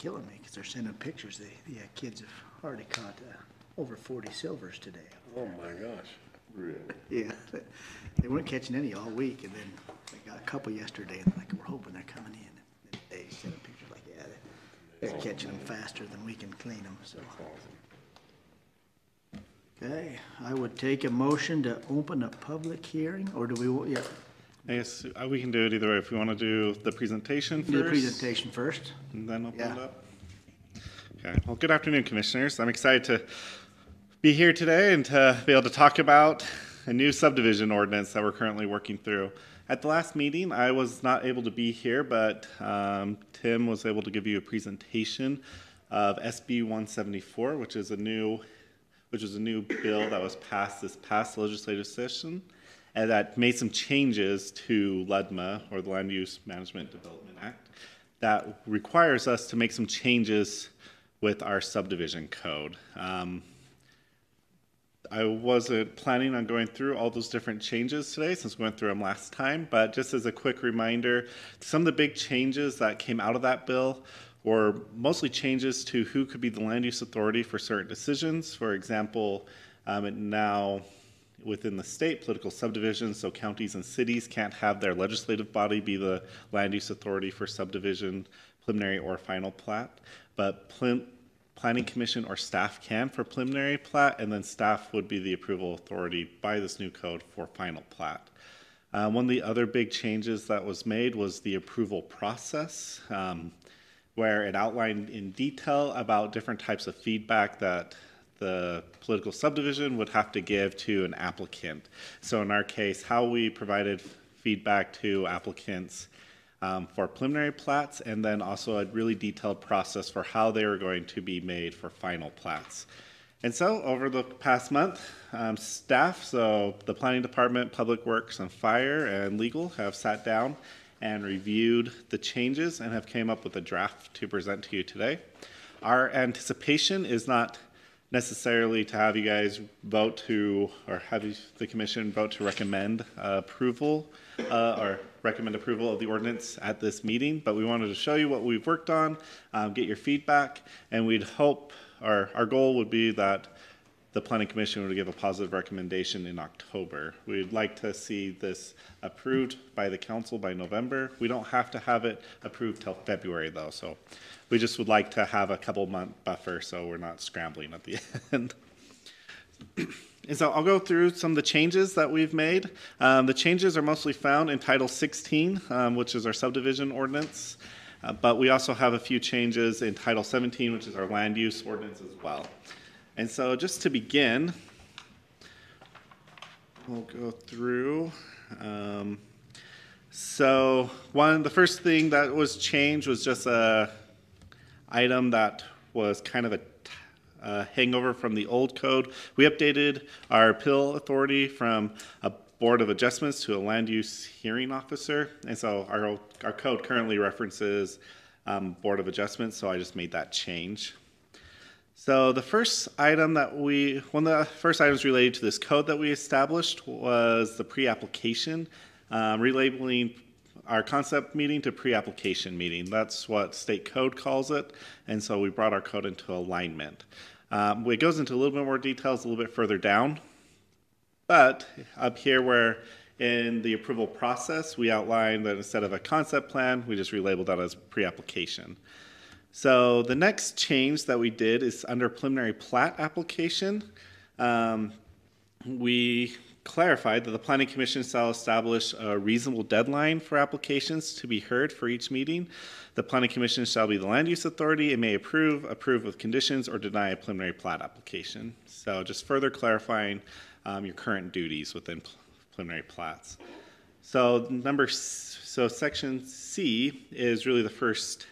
killing me because they're sending pictures. The kids have already caught over 40 silvers today. Oh my gosh. Really? Yeah, they weren't catching any all week, and then they got a couple yesterday, and like, we're hoping they're coming in. And they sent pictures like, yeah, they're catching them faster than we can clean them, so. Okay, I would take a motion to open a public hearing, or do we, yeah. I guess we can do it either way. If we want to do the presentation first. Do the presentation first. And then open Yeah. it up. Okay. Well, good afternoon, Commissioners. I'm excited to be here today and to be able to talk about a new subdivision ordinance that we're currently working through. At the last meeting, I was not able to be here, but Tim was able to give you a presentation of SB 174, which is a new bill that was passed this past legislative session, and that made some changes to LUDMA, or the Land Use Management Development Act, that requires us to make some changes with our subdivision code. I wasn't planning on going through all those different changes today since we went through them last time, but just as a quick reminder, some of the big changes that came out of that bill were mostly changes to who could be the land use authority for certain decisions. For example, now within the state, political subdivisions, so counties and cities can't have their legislative body be the land use authority for subdivision, preliminary or final plat, but Planning Commission or staff can for preliminary plat, and then staff would be the approval authority by this new code for final plat. One of the other big changes that was made was the approval process, where it outlined in detail about different types of feedback that the political subdivision would have to give to an applicant. So in our case, how we provided feedback to applicants for preliminary plats, and then also a really detailed process for how they were going to be made for final plats. And so over the past month, staff, so the Planning Department, Public Works and Fire and Legal have sat down and reviewed the changes and have came up with a draft to present to you today. Our anticipation is not necessarily to have you guys vote to, or have the commission vote to recommend approval or recommend approval of the ordinance at this meeting, but we wanted to show you what we've worked on, get your feedback, and we'd hope, our goal would be that the Planning Commission would give a positive recommendation in October. We'd like to see this approved by the council by November. We don't have to have it approved till February though, so we just would like to have a couple month buffer so we're not scrambling at the end. And so I'll go through some of the changes that we've made. The changes are mostly found in Title 16, which is our subdivision ordinance. But we also have a few changes in Title 17, which is our land use ordinance as well. And so just to begin, we'll go through. The first thing that was changed was just a item that was kind of a hangover from the old code. We updated our appeal authority from a board of adjustments to a land use hearing officer. And so our code currently references board of adjustments, so I just made that change. So the first item one of the first items related to this code that we established was the pre-application, relabeling our concept meeting to pre-application meeting. That's what state code calls it, and so we brought our code into alignment. It goes into a little bit more details a little bit further down, but up here where in the approval process, we outlined that instead of a concept plan, we just relabeled that as pre-application. So the next change that we did is under preliminary plat application. We clarified that the Planning Commission shall establish a reasonable deadline for applications to be heard for each meeting. The Planning Commission shall be the land use authority and may approve with conditions, or deny a preliminary plat application. So just further clarifying your current duties within preliminary plats. So section C is really the first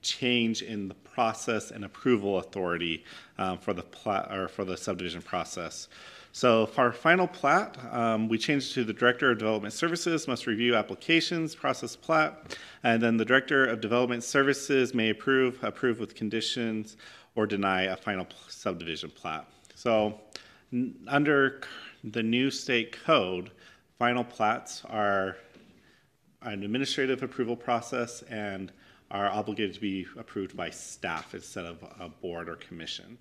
change in the process and approval authority for the subdivision process. So for our final plat, we changed to the Director of Development Services must review applications, process plat, and then the Director of Development Services may approve with conditions, or deny a final subdivision plat. So under the new state code, final plats are an administrative approval process and are obligated to be approved by staff instead of a board or commission.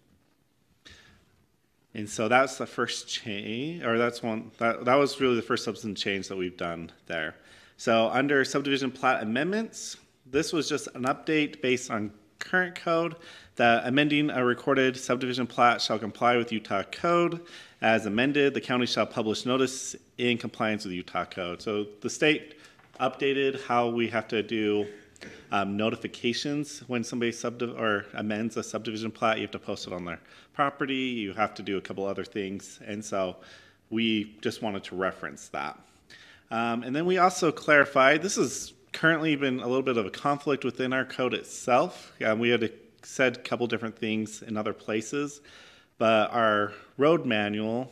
And so that's the first change, or that's one, that was really the first substantive change that we've done there. So under subdivision plat amendments, this was just an update based on current code that amending a recorded subdivision plat shall comply with Utah code. As amended, the county shall publish notice in compliance with Utah code. So the state updated how we have to do notifications when somebody amends a subdivision plat. You have to post it on their property. You have to do a couple other things. And so we just wanted to reference that. And then we also clarified, this has currently been a little bit of a conflict within our code itself. We had said a couple different things in other places, but our road manual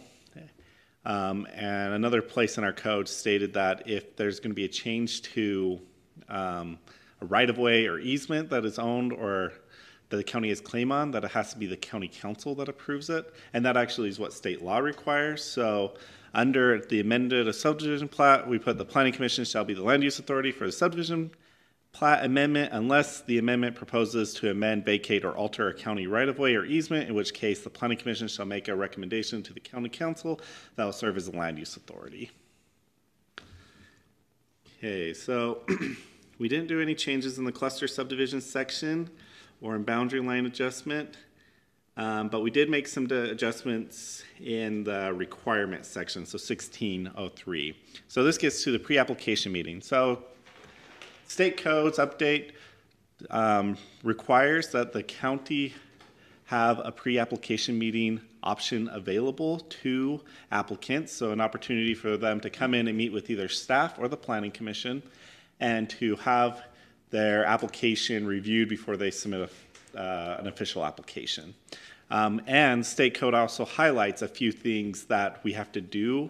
and another place in our code stated that if there's going to be a change to a right-of-way or easement that is owned or that the county has claim on, that it has to be the county council that approves it. And that actually is what state law requires. So under the amended subdivision plat, we put the planning commission shall be the land use authority for the subdivision plat amendment unless the amendment proposes to amend, vacate, or alter a county right-of-way or easement, in which case the planning commission shall make a recommendation to the county council that will serve as the land use authority. Okay, so we didn't do any changes in the cluster subdivision section or in boundary line adjustment, but we did make some adjustments in the requirement section, so 1603. So this gets to the pre-application meeting. So state codes update requires that the county have a pre-application meeting option available to applicants, so an opportunity for them to come in and meet with either staff or the planning commission and to have their application reviewed before they submit an official application. And state code also highlights a few things that we have to do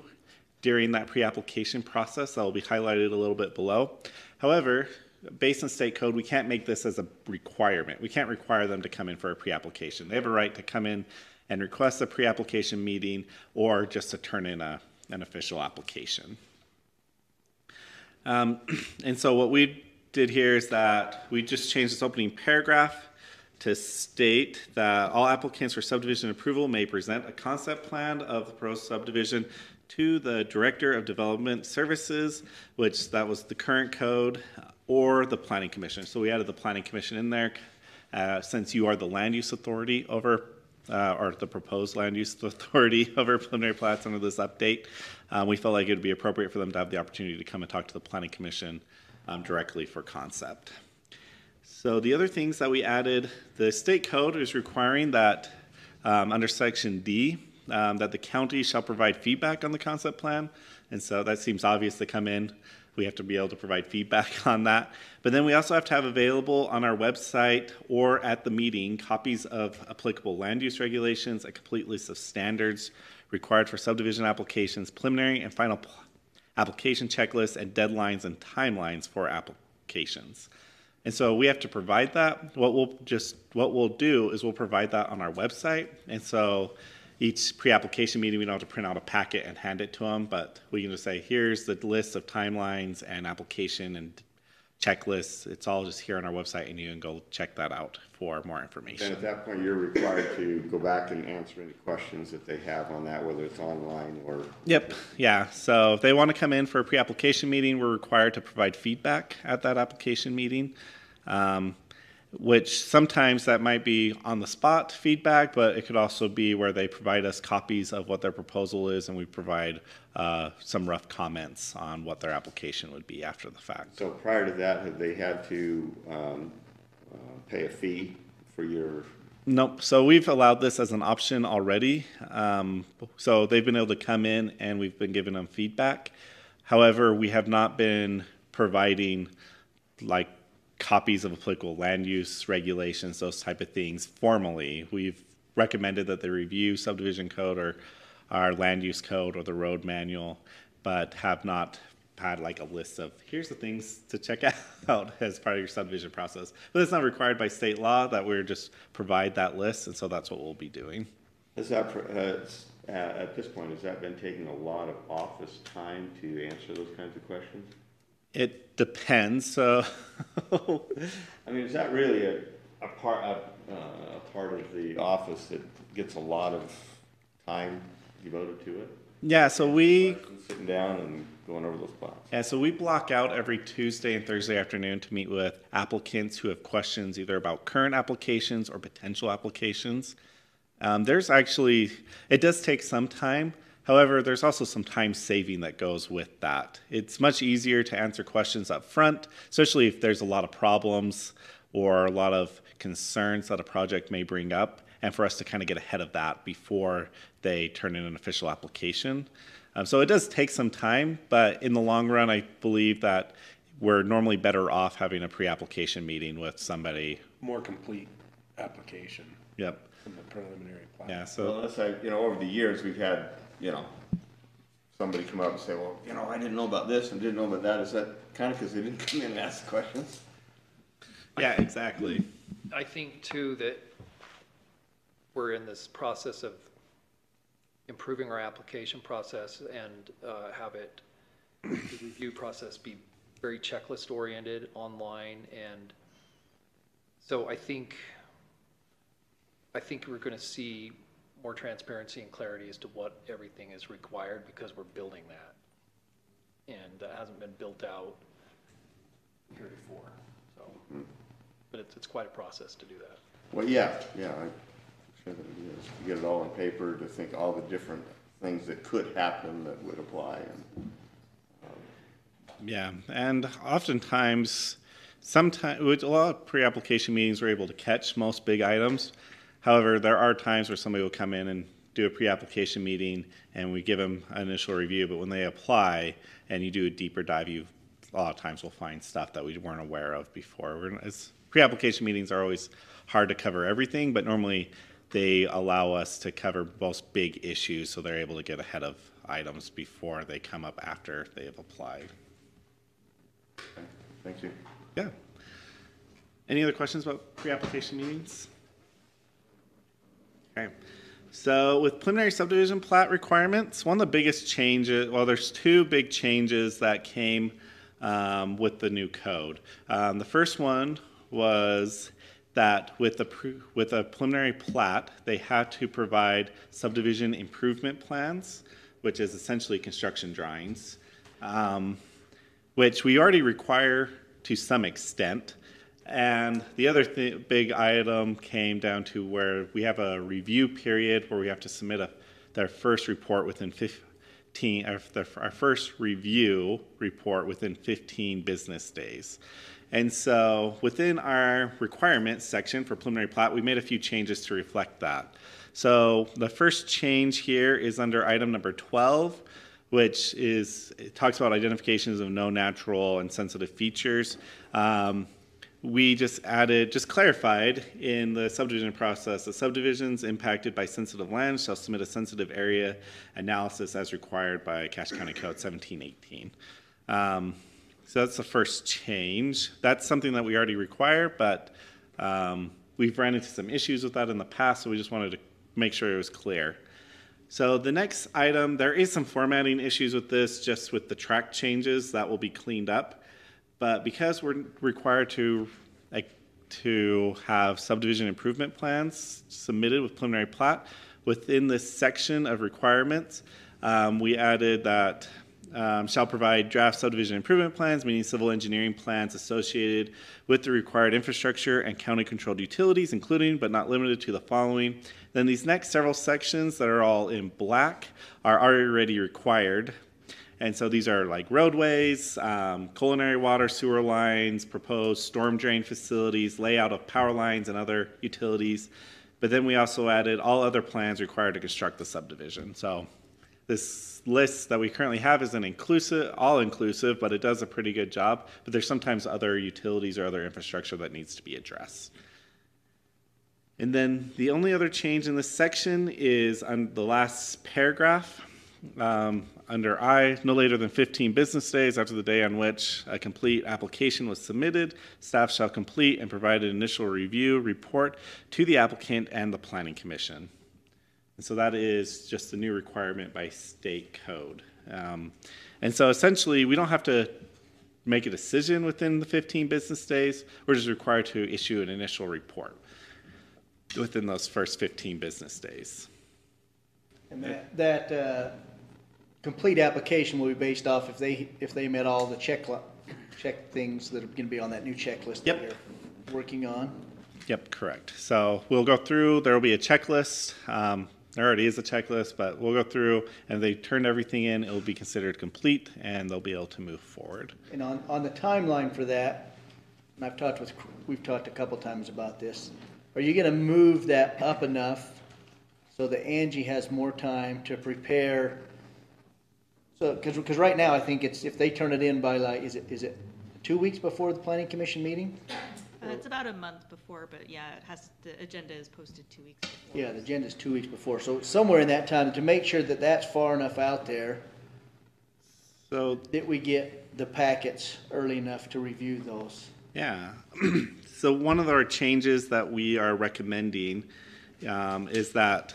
during that pre-application process that will be highlighted a little bit below. However, based on state code, we can't make this as a requirement. We can't require them to come in for a pre-application. They have a right to come in and request a pre-application meeting or just to turn in an official application. And so what we did here is that we just changed this opening paragraph to state that all applicants for subdivision approval may present a concept plan of the proposed subdivision to the Director of Development Services, which that was the current code, or the Planning Commission. So we added the Planning Commission in there since you are the land use authority over, or the proposed land use authority over preliminary plats under this update. We felt like it would be appropriate for them to have the opportunity to come and talk to the Planning Commission directly for concept. So the other things that we added, the state code is requiring that under section D, that the county shall provide feedback on the concept plan. And so that seems obvious to come in. We have to be able to provide feedback on that. But then we also have to have available on our website or at the meeting copies of applicable land use regulations, a complete list of standards required for subdivision applications, preliminary and final application checklists, and deadlines and timelines for applications. And so we have to provide that. What we'll do is we'll provide that on our website. And so each pre-application meeting, we don't have to print out a packet and hand it to them, but we can just say, here's the list of timelines and application and checklists. It's all just here on our website, and you can go check that out for more information. And at that point, you're required to go back and answer any questions that they have on that, whether it's online or... Yep, yeah. So if they want to come in for a pre-application meeting, we're required to provide feedback at that application meeting. Which sometimes that might be on the spot feedback, but it could also be where they provide us copies of what their proposal is, and we provide some rough comments on what their application would be after the fact. So prior to that, have they had to pay a fee for your... Nope. So we've allowed this as an option already. So they've been able to come in and we've been giving them feedback. However, we have not been providing like copies of applicable land use regulations, those type of things formally. We've recommended that they review subdivision code or our land use code or the road manual, but have not had like a list of here's the things to check out as part of your subdivision process. But it's not required by state law that we're just provide that list, and so that's what we'll be doing. Has that, at this point, has that been taking a lot of office time to answer those kinds of questions? It depends. So, I mean, is that really a part of the office that gets a lot of time devoted to it? yeah, so we Sitting down and going over those plots. Yeah, so we block out every Tuesday and Thursday afternoon to meet with applicants who have questions either about current applications or potential applications. It does take some time. However, there's also some time saving that goes with that. It's much easier to answer questions up front, especially if there's a lot of problems or a lot of concerns that a project may bring up, and for us to kind of get ahead of that before they turn in an official application. So it does take some time, but in the long run, I believe that we're normally better off having a pre-application meeting with somebody. More complete application Yep. from the preliminary plat. Yeah. Well, So unless over the years, we've had, somebody come up and say, well, I didn't know about this and didn't know about that. Is that kind of because they didn't come in and ask questions? yeah, exactly. I think too that we're in this process of improving our application process and have the review process be very checklist oriented online. And so I think we're going to see more transparency and clarity as to what everything is required, because we're building that. And that hasn't been built out here before. So, but it's quite a process to do that. Well, yeah, I'm sure that it is. To get it all on paper, to think all the different things that could happen that would apply. And Yeah, and oftentimes, with a lot of pre-application meetings, we're able to catch most big items. However, there are times where somebody will come in and do a pre-application meeting, and we give them an initial review. But when they apply and you do a deeper dive, a lot of times we'll find stuff that we weren't aware of before. Pre-application meetings are always hard to cover everything, but normally they allow us to cover most big issues, so they're able to get ahead of items before they come up after they have applied. okay, thank you. Yeah. Any other questions about pre-application meetings? Okay. So with preliminary subdivision plat requirements, one of the biggest changes, well, there's two big changes that came with the new code. The first one was that with a preliminary plat, they had to provide subdivision improvement plans, which is essentially construction drawings, which we already require to some extent. And the other big item came down to where we have a review period where we have to submit their first report within our first review report within 15 business days. And so within our requirements section for preliminary plat, we made a few changes to reflect that. So the first change here is under item number 12, which it talks about identifications of no natural and sensitive features. We just clarified in the subdivision process that subdivisions impacted by sensitive land shall submit a sensitive area analysis as required by Cache County Code 1718. So that's the first change. That's something that we already require, but we've ran into some issues with that in the past, so we just wanted to make sure it was clear. So the next item, there is some formatting issues with this, just with the track changes that will be cleaned up. But because we're required to have subdivision improvement plans submitted with preliminary plat, within this section of requirements, we added that shall provide draft subdivision improvement plans, meaning civil engineering plans associated with the required infrastructure and county-controlled utilities, including but not limited to the following. Then these next several sections that are all in black are already required. And so these are like roadways, culinary water sewer lines, proposed storm drain facilities, layout of power lines and other utilities. But then we also added all other plans required to construct the subdivision. So this list that we currently have isn't all-inclusive, but it does a pretty good job. But there's sometimes other utilities or other infrastructure that needs to be addressed. And then the only other change in this section is on the last paragraph. Under I, no later than 15 business days after the day on which a complete application was submitted, staff shall complete and provide an initial review report to the applicant and the Planning Commission. And so that is just a new requirement by state code. And so essentially, we don't have to make a decision within the 15 business days. We're just required to issue an initial report within those first 15 business days. And that complete application will be based off if they met all the check things that are gonna be on that new checklist that Yep. you're working on. Yep, correct. So we'll go through, there will be a checklist. There already is a checklist, but we'll go through, and if they turn everything in, it will be considered complete, and they'll be able to move forward. And on the timeline for that, and we've talked a couple times about this, are you gonna move that up enough so that Angie has more time to prepare? So, because right now, I think it's, if they turn it in by like, is it 2 weeks before the planning commission meeting? It's about a month before, but yeah, the agenda is posted 2 weeks before. Yeah, the agenda's 2 weeks before, so somewhere in that time, to make sure that that's far enough out there, So, that we get the packets early enough to review those. yeah. So one of our changes that we are recommending is that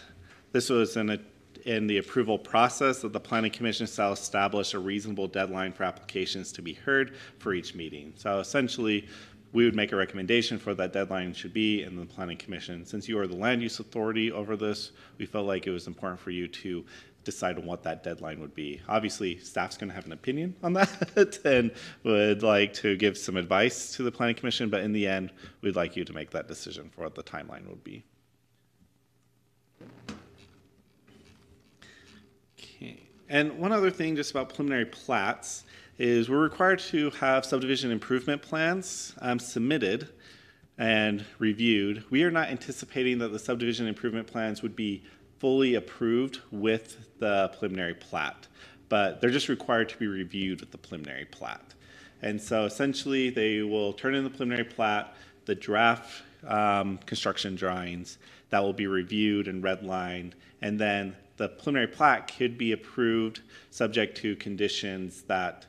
this was in the approval process, that the planning commission shall establish a reasonable deadline for applications to be heard for each meeting. So essentially, we would make a recommendation for that deadline should be in the planning commission. Since you are the land use authority over this, we felt like it was important for you to decide on what that deadline would be. Obviously, staff's going to have an opinion on that and would like to give some advice to the planning commission, but in the end, we'd like you to make that decision for what the timeline would be. Okay. And one other thing just about preliminary plats is we're required to have subdivision improvement plans submitted and reviewed. We are not anticipating that the subdivision improvement plans would be fully approved with the preliminary plat, but they're just required to be reviewed with the preliminary plat. And so essentially they will turn in the preliminary plat, the draft construction drawings that will be reviewed and redlined, and then the preliminary plat could be approved subject to conditions that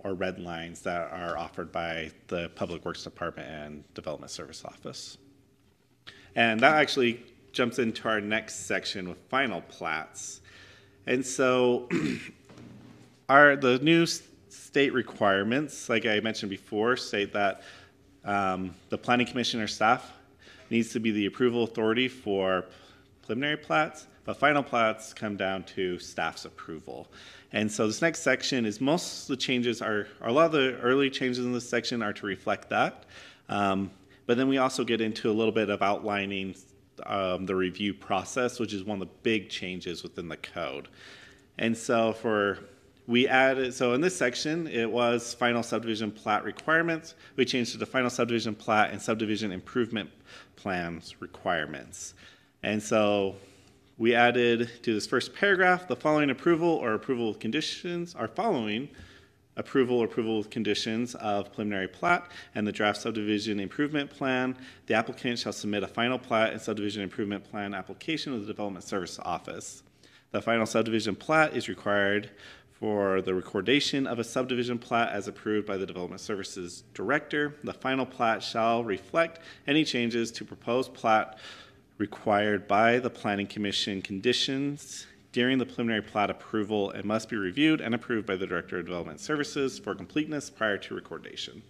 or red lines that are offered by the Public Works Department and Development Service Office. And that actually jumps into our next section with final plats. And so the new state requirements, like I mentioned before, state that the planning commission or staff needs to be the approval authority for preliminary plats, but final plats come down to staff's approval. And so this next section is most of the changes a lot of the early changes in this section are to reflect that. But then we also get into a little bit of outlining the review process, which is one of the big changes within the code. And so so in this section, it was final subdivision plat requirements. We changed it to final subdivision plat and subdivision improvement plans requirements. And so we added to this first paragraph, the following approval or approval with conditions are following approval or approval with conditions of preliminary plat and the draft subdivision improvement plan. The applicant shall submit a final plat and subdivision improvement plan application with the Development Service Office. The final subdivision plat is required for the recordation of a subdivision plat as approved by the Development Services Director. The final plat shall reflect any changes to proposed plat required by the Planning Commission conditions during the preliminary plat approval and must be reviewed and approved by the Director of Development Services for completeness prior to recordation.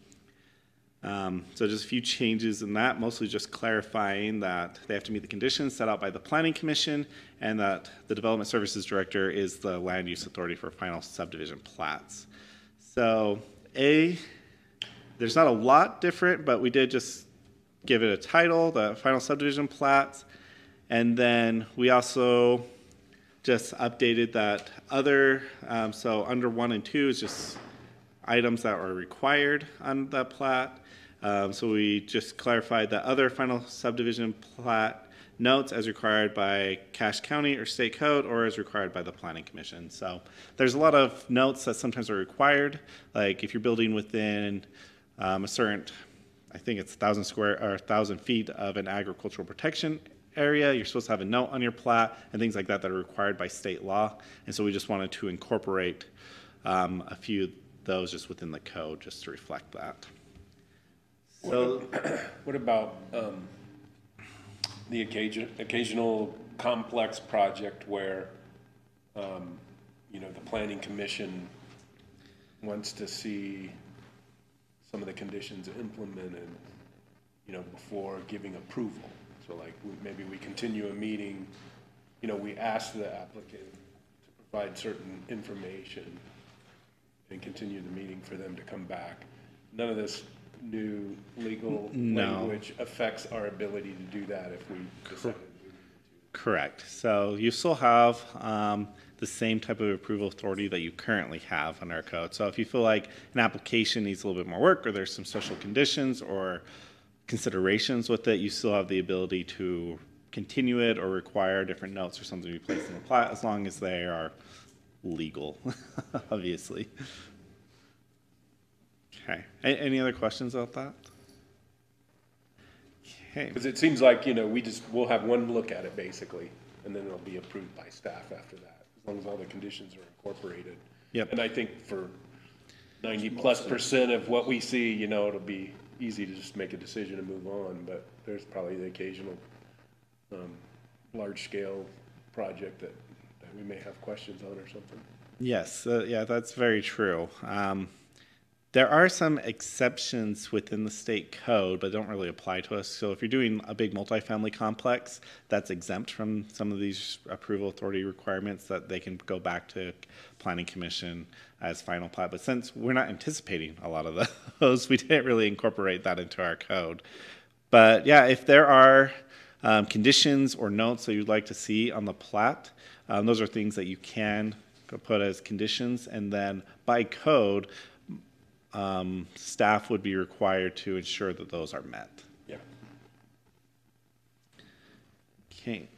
So just a few changes in that, mostly just clarifying that they have to meet the conditions set out by the Planning Commission and that the Development Services Director is the land use authority for final subdivision plats. So there's not a lot different, but we did just give it a title, the final subdivision plats, and then we also just updated that other, so under 1 and 2 is just items that are required on the plat. So we just clarified that other final subdivision plat notes as required by Cache County or state code or as required by the Planning Commission. So there's a lot of notes that sometimes are required, like if you're building within a certain, I think it's 1,000 feet of an agricultural protection area, you're supposed to have a note on your plat and things like that that are required by state law. And so we just wanted to incorporate a few of those just within the code just to reflect that. So What about the occasional complex project where, the planning commission wants to see some of the conditions implemented, you know, before giving approval. So like, maybe we continue a meeting, you know, we ask the applicant to provide certain information and continue the meeting for them to come back. None of this new legal No. language affects our ability to do that if we decide. Correct. So you still have the same type of approval authority that you currently have under our code. So if you feel like an application needs a little bit more work, or there's some special conditions or considerations with it, you still have the ability to continue it or require different notes or something to be placed in the plat, as long as they are legal, obviously. Okay. Any other questions about that? Okay. Because it seems like, you know, we'll have one look at it basically, and then it'll be approved by staff after that, as long as all the conditions are incorporated. Yep. And I think for 90+% of what we see, you know, it'll be easy to just make a decision and move on, but there's probably the occasional large-scale project that we may have questions on or something. Yes, yeah, that's very true. There are some exceptions within the state code, but don't really apply to us. So if you're doing a big multifamily complex, that's exempt from some of these approval authority requirements, that they can go back to planning commission as final plat. But since we're not anticipating a lot of those, we didn't really incorporate that into our code. But yeah, if there are conditions or notes that you'd like to see on the plat, those are things that you can put as conditions, and then by code, staff would be required to ensure that those are met. Yeah. Okay,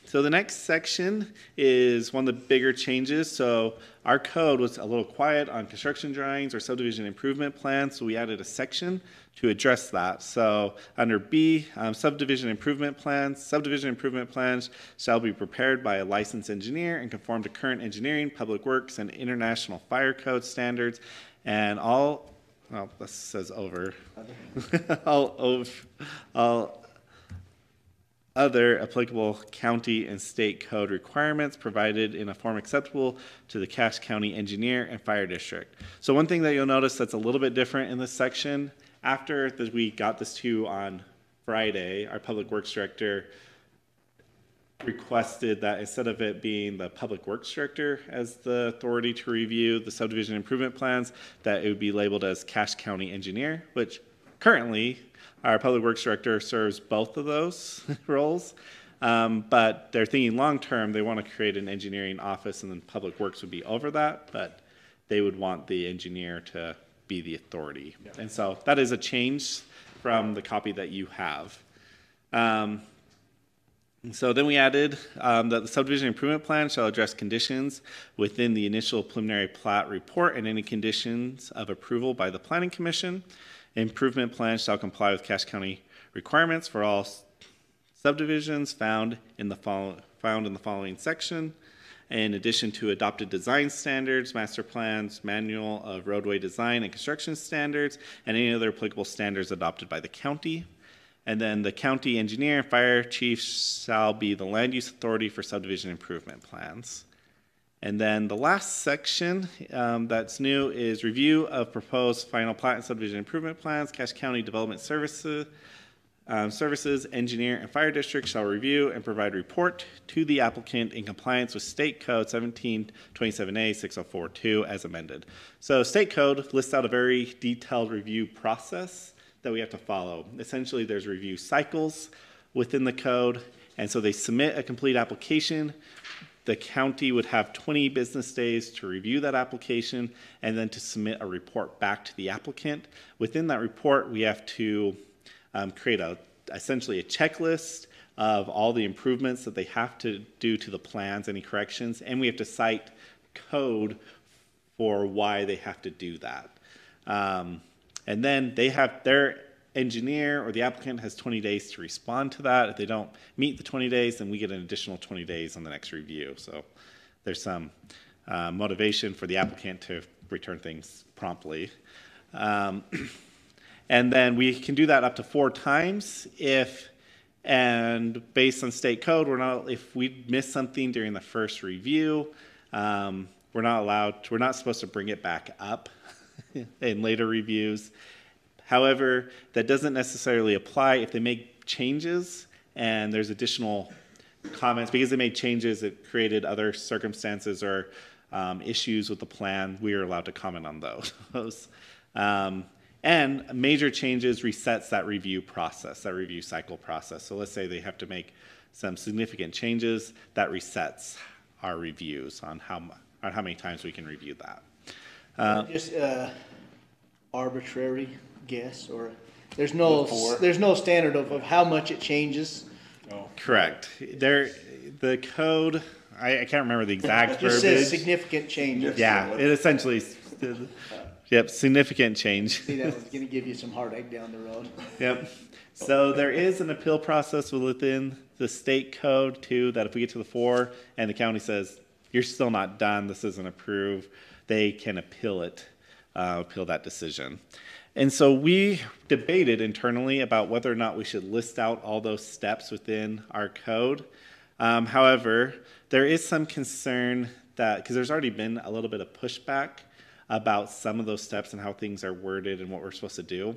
so the next section is one of the bigger changes. So our code was a little quiet on construction drawings or subdivision improvement plans, so we added a section to address that. So under B, subdivision improvement plans shall be prepared by a licensed engineer and conform to current engineering, public works, and international fire code standards. And all, well, this says over, all other applicable county and state code requirements provided in a form acceptable to the Cache County engineer and fire district. So one thing that you'll notice that's a little bit different in this section, after we got this to you on Friday, our public works director requested that instead of it being the public works director as the authority to review the subdivision improvement plans, that it would be labeled as Cache County engineer, which currently our public works director serves both of those roles. But they're thinking long term, they want to create an engineering office, and then public works would be over that, but they would want the engineer to be the authority. Yeah. And so that is a change from the copy that you have. So then we added that the subdivision improvement plan shall address conditions within the initial preliminary plat report and any conditions of approval by the planning commission. Improvement plan shall comply with Cache County requirements for all subdivisions found in the following section. In addition to adopted design standards, master plans, manual of roadway design and construction standards, and any other applicable standards adopted by the county. And then the county engineer and fire chief shall be the land use authority for subdivision improvement plans. And then the last section that's new is review of proposed final plat and subdivision improvement plans. Cache County Development Services, engineer and fire district shall review and provide report to the applicant in compliance with State Code 1727A 6042 as amended. So State Code lists out a very detailed review process that we have to follow. Essentially, there's review cycles within the code, and so they submit a complete application. The county would have 20 business days to review that application and then to submit a report back to the applicant. Within that report, we have to create essentially a checklist of all the improvements that they have to do to the plans, any corrections, and we have to cite code for why they have to do that. And then they have their engineer or the applicant has 20 days to respond to that. If they don't meet the 20 days, then we get an additional 20 days on the next review. So there's some motivation for the applicant to return things promptly. And then we can do that up to 4 times and based on state code, if we miss something during the first review, we're not supposed to bring it back up in later reviews. However, that doesn't necessarily apply if they make changes and there's additional comments. Because they made changes, it created other circumstances or issues with the plan, we are allowed to comment on those. And major changes resets that review process, that review cycle process. So let's say they have to make some significant changes, that resets our reviews on how many times we can review that. Just arbitrary guess, or there's no standard of how much it changes. Oh, Correct. The code, I can't remember the exact It just verbiage. says significant changes. Yeah, it essentially, yep, significant change. See, that was gonna give you some heartache down the road. Yep. So there is an appeal process within the state code too, that if we get to the 4 and the county says, you're still not done, this isn't approved, they can appeal it, appeal that decision. And so we debated internally about whether or not we should list out all those steps within our code. However, there is some concern that, because there's already been a little bit of pushback about some of those steps and how things are worded and what we're supposed to do.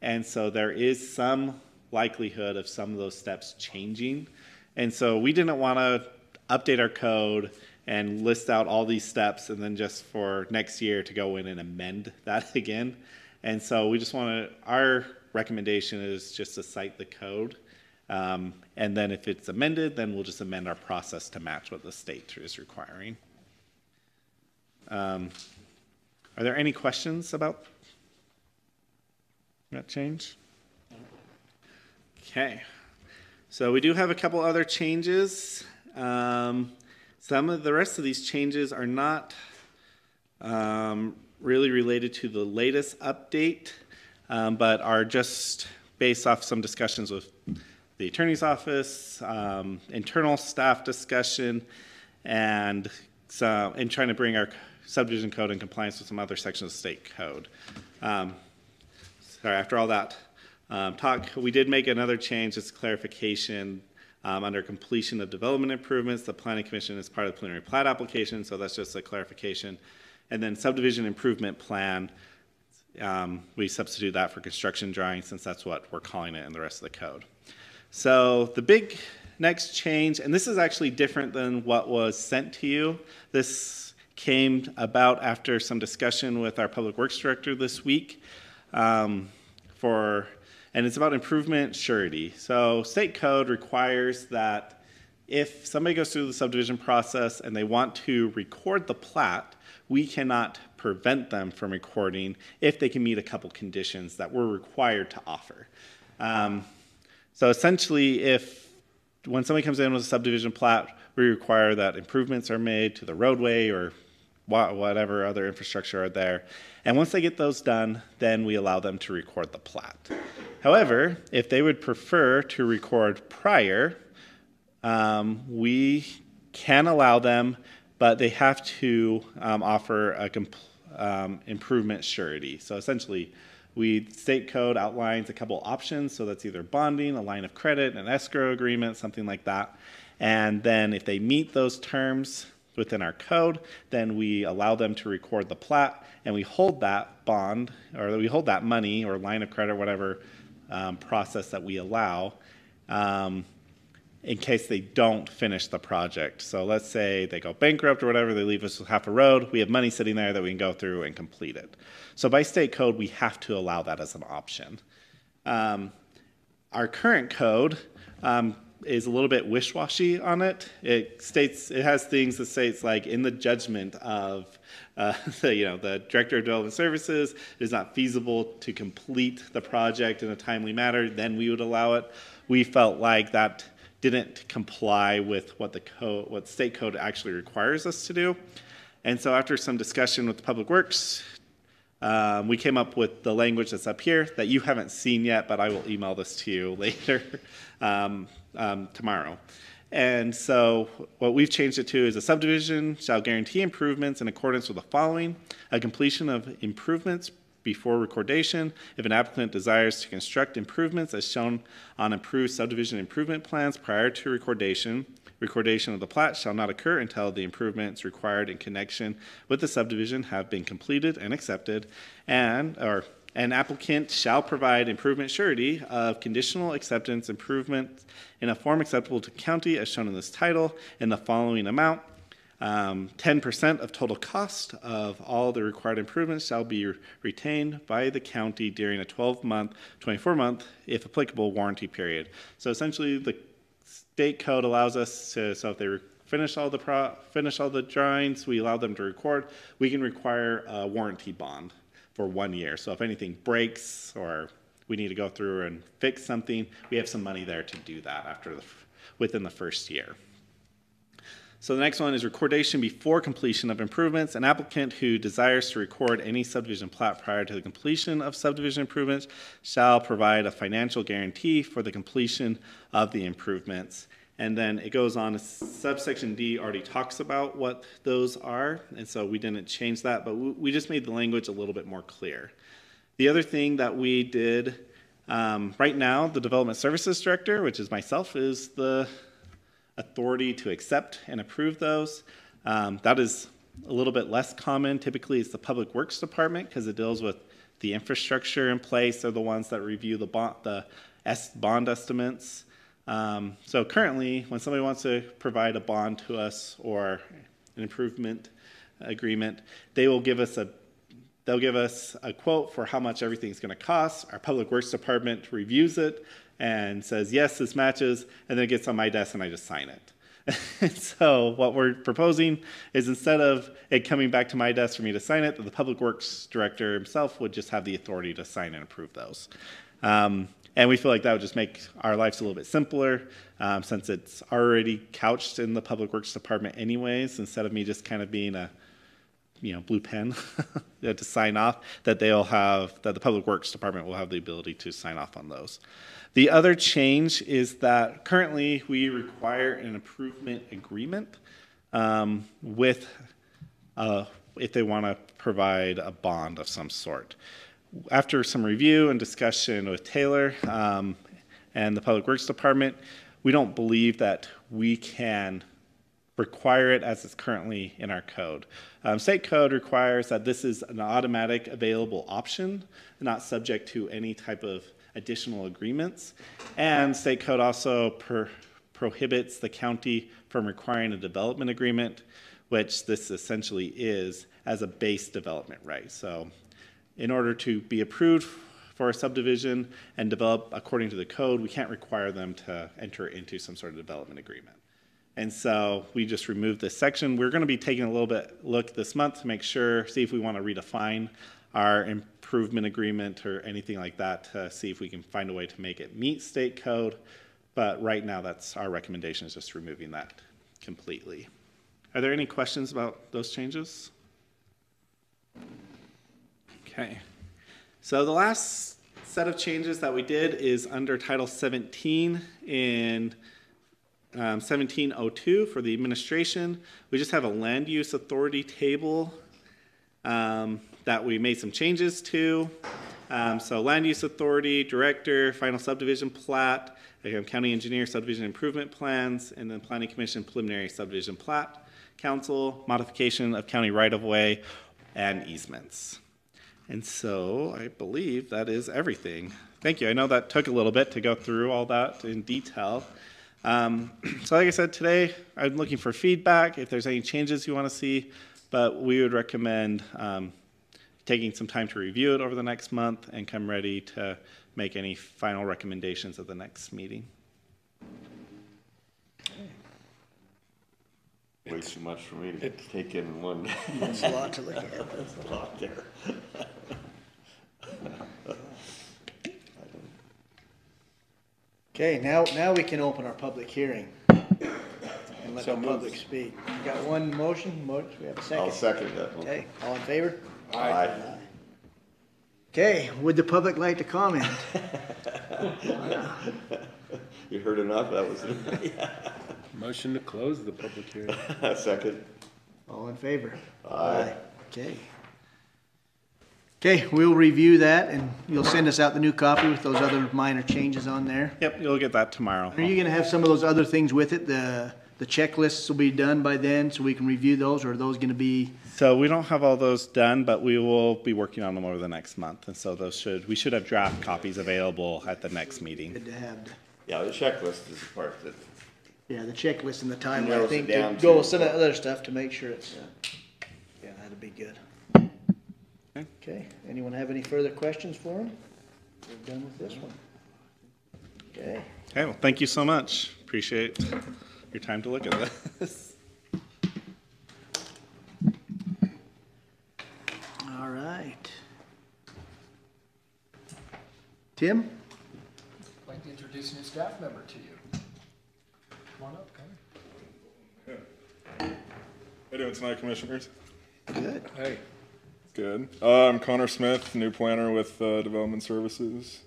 And so there is some likelihood of some of those steps changing. And so we didn't want to update our code and list out all these steps and then just for next year to go in and amend that again. And so we just want to, our recommendation is just to cite the code. And then if it's amended, then we'll just amend our process to match what the state is requiring. Are there any questions about that change? Okay. So we do have a couple other changes. Some of the rest of these changes are not really related to the latest update, but are just based off some discussions with the attorney's office, internal staff discussion, and trying to bring our subdivision code in compliance with some other sections of state code. Sorry, after all that talk, we did make another change. It's clarification. Under completion of development improvements, the Planning Commission is part of the preliminary plat application, so that's just a clarification. And then subdivision improvement plan, we substitute that for construction drawing since that's what we're calling it in the rest of the code. So the big next change, and this is actually different than what was sent to you. This came about after some discussion with our Public Works Director this week and it's about improvement surety. So state code requires that if somebody goes through the subdivision process and they want to record the plat, we cannot prevent them from recording if they can meet a couple conditions that we're required to offer. So essentially, when somebody comes in with a subdivision plat, we require that improvements are made to the roadway or whatever other infrastructure are there. And once they get those done, then we allow them to record the plat. However, if they would prefer to record prior, we can allow them, but they have to offer a improvement surety. So essentially, state code outlines a couple options. So that's either bonding, a line of credit, an escrow agreement, something like that. And then if they meet those terms within our code, then we allow them to record the plat, and we hold that bond, or we hold that money or line of credit, whatever process that we allow, in case they don't finish the project. So let's say they go bankrupt or whatever, they leave us with half a road, we have money sitting there that we can go through and complete it. So by state code, we have to allow that as an option. Our current code is a little bit wish-washy on it. It has things that states like in the judgment of the Director of Development Services, it is not feasible to complete the project in a timely manner, then we would allow it. We felt like that didn't comply with what state code actually requires us to do. And so after some discussion with Public Works, we came up with the language that's up here that you haven't seen yet, but I will email this to you later tomorrow. And so what we've changed it to is a subdivision shall guarantee improvements in accordance with the following: a completion of improvements before recordation. If an applicant desires to construct improvements as shown on approved subdivision improvement plans prior to recordation, Recordation of the plat shall not occur until the improvements required in connection with the subdivision have been completed and accepted, and an applicant shall provide improvement surety of conditional acceptance improvement in a form acceptable to county as shown in this title in the following amount. 10% of total cost of all the required improvements shall be retained by the county during a 12-month, 24-month, if applicable, warranty period. So essentially, the state code allows us to, so if they finish all the drawings, we allow them to record, we can require a warranty bond for 1 year. So if anything breaks or we need to go through and fix something, we have some money there to do that within the first year. So the next one is recordation before completion of improvements. An applicant who desires to record any subdivision plat prior to the completion of subdivision improvements shall provide a financial guarantee for the completion of the improvements. And then it goes on, subsection D already talks about what those are, and so we didn't change that, but we just made the language a little bit more clear. The other thing that we did, right now, the Development Services Director, which is myself, is the authority to accept and approve those. That is a little bit less common. Typically, it's the Public Works Department because it deals with the infrastructure in place. They're the ones that review the bond estimates. So currently, when somebody wants to provide a bond to us or an improvement agreement, they'll give us a quote for how much everything's going to cost. Our Public Works Department reviews it and says, yes, this matches, and then it gets on my desk and I just sign it. So what we're proposing is instead of it coming back to my desk for me to sign it, the Public Works Director himself would just have the authority to sign and approve those. And we feel like that would just make our lives a little bit simpler since it's already couched in the Public Works Department anyways, instead of me just kind of being a blue pen to sign off, that the Public Works Department will have the ability to sign off on those. The other change is that currently we require an improvement agreement if they want to provide a bond of some sort. After some review and discussion with Taylor and the Public Works Department, we don't believe that we can require it as it's currently in our code. State code requires that this is an automatic available option, not subject to any type of additional agreements. And state code also prohibits the county from requiring a development agreement, which this essentially is, as a base development right. So in order to be approved for a subdivision and develop according to the code, we can't require them to enter into some sort of development agreement. And so we just removed this section. We're going to be taking a little bit look this month to make sure, see if we want to redefine our improvement agreement or anything like that to see if we can find a way to make it meet state code. But right now, that's our recommendation, is just removing that completely. Are there any questions about those changes? Okay. So the last set of changes that we did is under Title 17 in 1702 for the administration. We just have a land use authority table that we made some changes to. So land use authority, director, final subdivision plat, county engineer subdivision improvement plans, and then planning commission preliminary subdivision plat, council, modification of county right-of-way, and easements. And so I believe that is everything. Thank you. I know that took a little bit to go through all that in detail. So like I said, today I'm looking for feedback if there's any changes you want to see, but we would recommend taking some time to review it over the next month and come ready to make any final recommendations at the next meeting. Way too much for me to take in one. There's a lot to look at. There's a lot there. Okay, now we can open our public hearing and let the public speak. We got one motion, we have a second. I'll second that one. Okay, all in favor? Aye. Okay, would the public like to comment? You heard enough? That was Motion to close the public hearing. Second. All in favor? Aye. Okay. Okay, we'll review that and you'll send us out the new copy with those other minor changes on there. Yep, you'll get that tomorrow. Are you gonna have some of those other things with it, the the checklists will be done by then, so we can review those, or are those gonna be? So we don't have all those done, but we will be working on them over the next month. And so we should have draft copies available at the next meeting. Good to have, Yeah, the checklist is the part that, yeah, the checklist and the timeline, I Narrows it think, down to go to- with some of the other stuff to make sure it's, yeah, that'd be good. Okay, anyone have any further questions for him? We're done with this one. Okay, Okay, well, thank you so much. Appreciate your time to look at this. all right. Tim? I'd like to introduce a new staff member to you. Come on up, Connor. How you doing tonight, Commissioners? Good. Hey. Good. I'm Connor Smith, new planner with Development Services.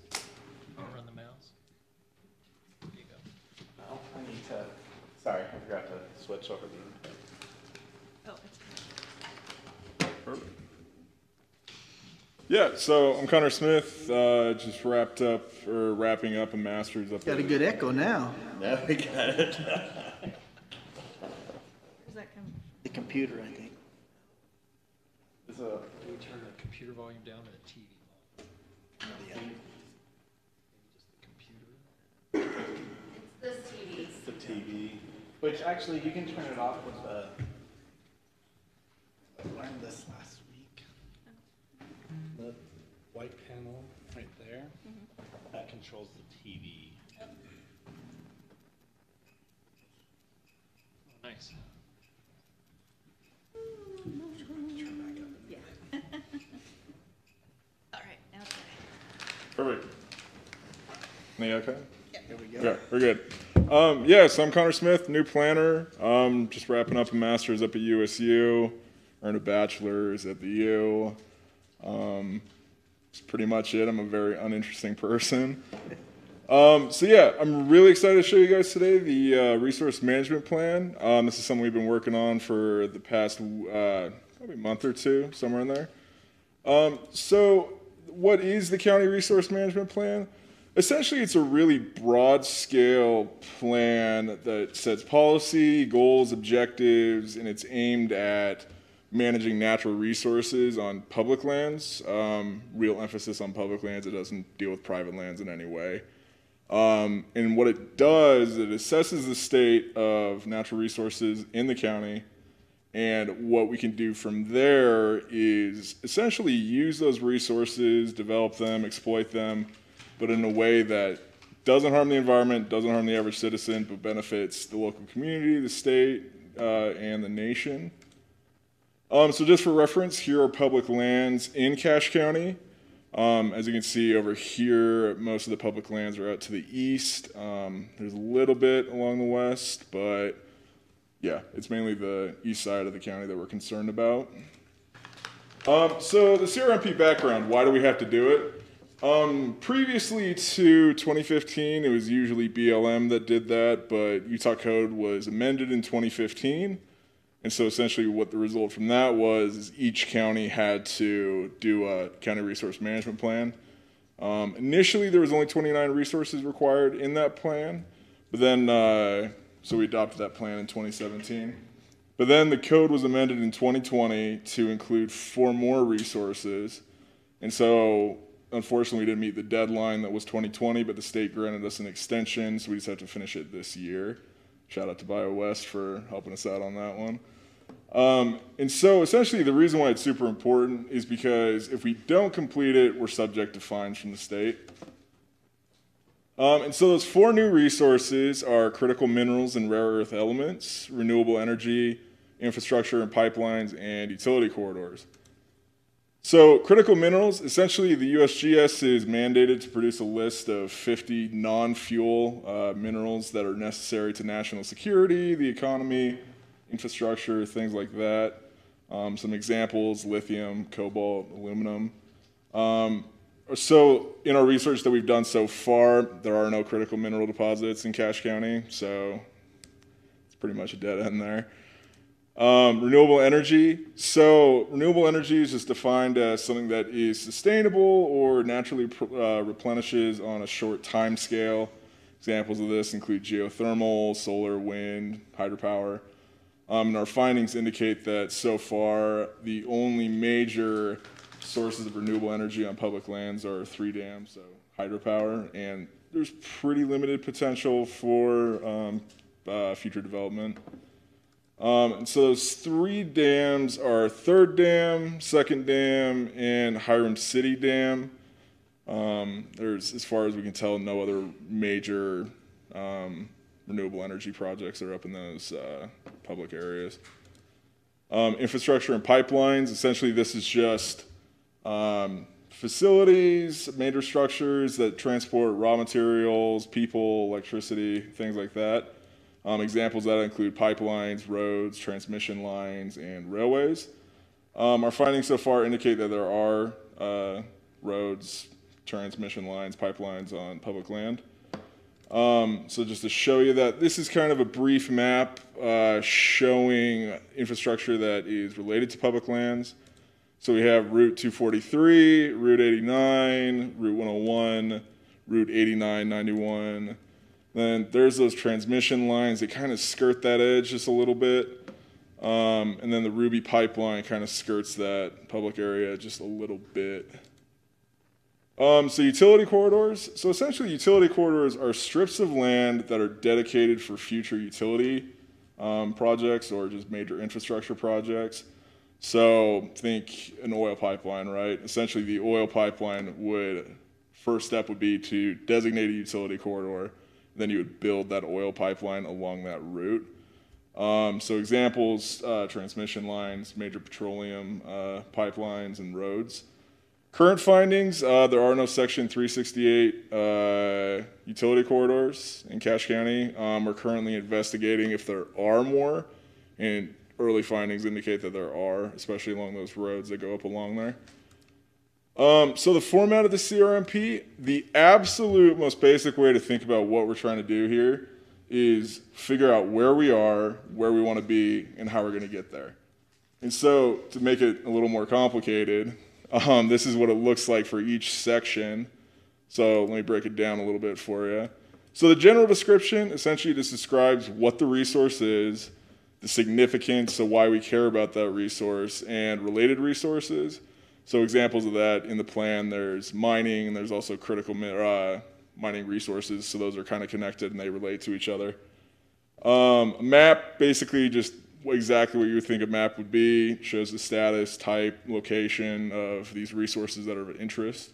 I'll run the mouse. There you go. Oh, I need to, sorry, I forgot to switch over the. Oh, it's Perfect. Yeah, so I'm Connor Smith, just wrapping up a master's up Got a at- good echo now. now we got it. where's that coming? The computer, I think. Do we turn the computer volume down to the TV volume? Maybe just the computer? The TV. Which actually, you can turn it off with the. I learned this last week. The white panel right there, that controls the TV. Nice. All right, now it's okay. Perfect. Me okay? Here we go. Okay, we're good. Yeah, so I'm Connor Smith, new planner. Just wrapping up a master's up at USU, earned a bachelor's at the U. That's pretty much it. I'm a very uninteresting person. So yeah, I'm really excited to show you guys today the resource management plan. This is something we've been working on for the past probably month or two, somewhere in there. So what is the county resource management plan? Essentially, it's a really broad-scale plan that sets policy, goals, objectives, and it's aimed at managing natural resources on public lands. Real emphasis on public lands. It doesn't deal with private lands in any way. And what it does, it assesses the state of natural resources in the county, and what we can do from there is essentially use those resources, develop them, exploit them, but in a way that doesn't harm the environment, doesn't harm the average citizen, but benefits the local community, the state, and the nation. So just for reference, here are public lands in Cache County. As you can see over here, most of the public lands are out to the east. There's a little bit along the west, but yeah, it's mainly the east side of the county that we're concerned about. So the CRMP background, why do we have to do it? Previously to 2015, it was usually BLM that did that, but Utah Code was amended in 2015. And so essentially what the result from that was is each county had to do a county resource management plan. Initially, there was only 29 resources required in that plan, but then, so we adopted that plan in 2017. But then the code was amended in 2020 to include 4 more resources. And so unfortunately, we didn't meet the deadline that was 2020, but the state granted us an extension, so we just have to finish it this year. Shout out to BioWest for helping us out on that one. And so essentially the reason why it's super important is because if we don't complete it, we're subject to fines from the state. And so those 4 new resources are critical minerals and rare earth elements, renewable energy, infrastructure and pipelines, and utility corridors. So critical minerals, essentially the USGS is mandated to produce a list of 50 non-fuel minerals that are necessary to national security, the economy, infrastructure, things like that. Some examples, lithium, cobalt, aluminum. So in our research that we've done so far, there are no critical mineral deposits in Cache County, so it's pretty much a dead end there. Renewable energy. So renewable energy is just defined as something that is sustainable or naturally replenishes on a short time scale. Examples of this include geothermal, solar, wind, hydropower. And our findings indicate that so far, the only major sources of renewable energy on public lands are 3 dams, so hydropower, and there's pretty limited potential for future development. And so those 3 dams are Third Dam, Second Dam, and Hiram City Dam. There's, as far as we can tell, no other major renewable energy projects that are up in those public areas. Infrastructure and pipelines, essentially this is just facilities, major structures that transport raw materials, people, electricity, things like that. Examples of that include pipelines, roads, transmission lines, and railways. Our findings so far indicate that there are roads, transmission lines, pipelines on public land. So just to show you that, this is kind of a brief map showing infrastructure that is related to public lands. So we have Route 243, Route 89, Route 101, Route 89, 91. Then there's those transmission lines that kind of skirt that edge just a little bit. And then the Ruby pipeline kind of skirts that public area just a little bit. So utility corridors. So essentially utility corridors are strips of land that are dedicated for future utility projects or just major infrastructure projects. So think an oil pipeline, right? Essentially the oil pipeline first step would be to designate a utility corridor. Then you would build that oil pipeline along that route. So examples, transmission lines, major petroleum pipelines, and roads. Current findings, there are no Section 368 utility corridors in Cache County. We're currently investigating if there are more, and early findings indicate that there are, especially along those roads that go up along there. So the format of the CRMP, the absolute most basic way to think about what we're trying to do here is figure out where we are, where we want to be, and how we're going to get there. And so to make it a little more complicated, this is what it looks like for each section. So let me break it down a little bit for you. So the general description essentially just describes what the resource is, the significance, so why we care about that resource, and related resources. So examples of that in the plan, there's mining, and there's also critical mining resources, so those are kind of connected and they relate to each other. A map, basically just exactly what you would think a map would be, shows the status, type, location of these resources that are of interest.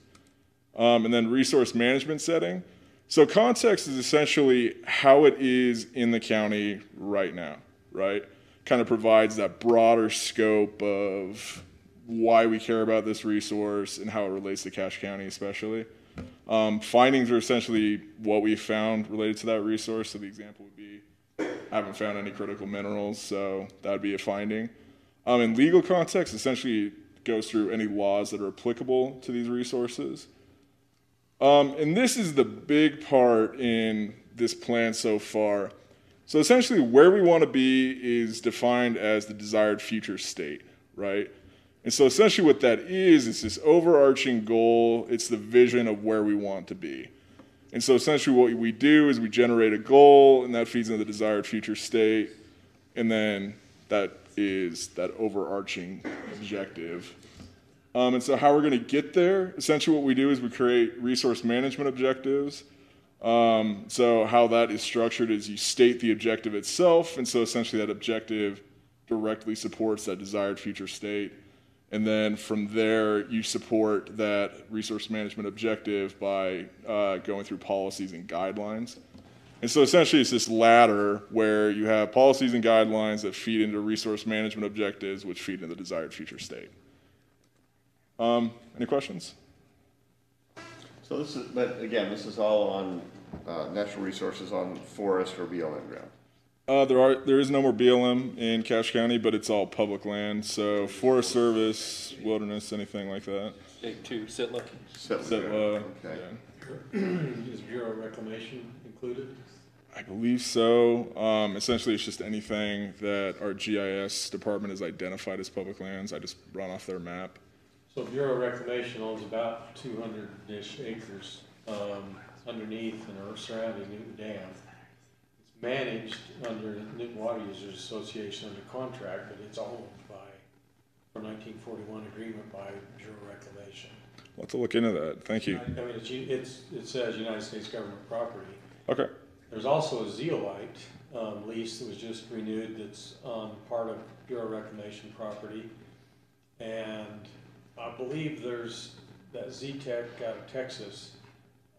And then resource management setting. So context is essentially how it is in the county right now, right? Kind of provides that broader scope of why we care about this resource and how it relates to Cache County especially. Findings are essentially what we found related to that resource. So the example would be, haven't found any critical minerals, so that would be a finding. In legal context, essentially it goes through any laws that are applicable to these resources. And this is the big part in this plan so far. So essentially where we want to be is defined as the desired future state, right? And so essentially what that is this overarching goal. It's the vision of where we want to be. And so essentially what we do is we generate a goal, and that feeds into the desired future state. And then that is that overarching objective. And so how we're going to get there, essentially what we do is we create resource management objectives. So how that is structured is you state the objective itself. And so essentially that objective directly supports that desired future state. And then from there, you support that resource management objective by going through policies and guidelines. And so essentially it's this ladder where you have policies and guidelines that feed into resource management objectives, which feed into the desired future state. Any questions? So this is, but again, this is all on natural resources on forest or BLM ground. There is no more BLM in Cache County, but it's all public land. So Forest Service, wilderness, anything like that. Take 2, Sitla. Sitla, Okay. yeah. Is Bureau Reclamation included? I believe so. Essentially, it's just anything that our GIS department has identified as public lands. I just run off their map. So Bureau Reclamation owns about 200-ish acres. underneath and are surrounding Newton Dam. It's managed under Newton Water Users Association under contract, but it's owned by, for 1941 agreement by Bureau of Reclamation. We'll have to look into that. Thank you. I mean, it says United States government property. Okay. There's also a zeolite lease that was just renewed that's on part of Bureau of Reclamation property. And I believe there's that Z-Tech out of Texas,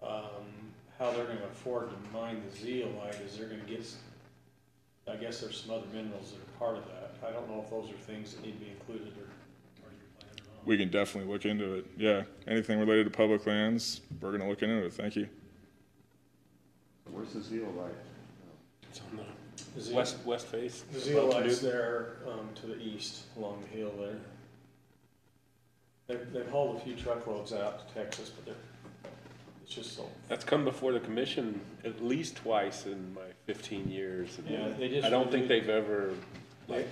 how they're gonna afford to mine the zeolite is they're gonna get, I guess there's some other minerals that are part of that. I don't know if those are things that need to be included or you're planning on. We can definitely look into it. Yeah, anything related to public lands, we're gonna look into it. Thank you. Where's the zeolite? It's on the The west face. The above zeolite's Newton. there, to the east along the hill there. They've hauled a few truckloads out to Texas, but it's just so. That's come before the commission at least twice in my 15 years. and Yeah, they just I don't think renewed- they've ever like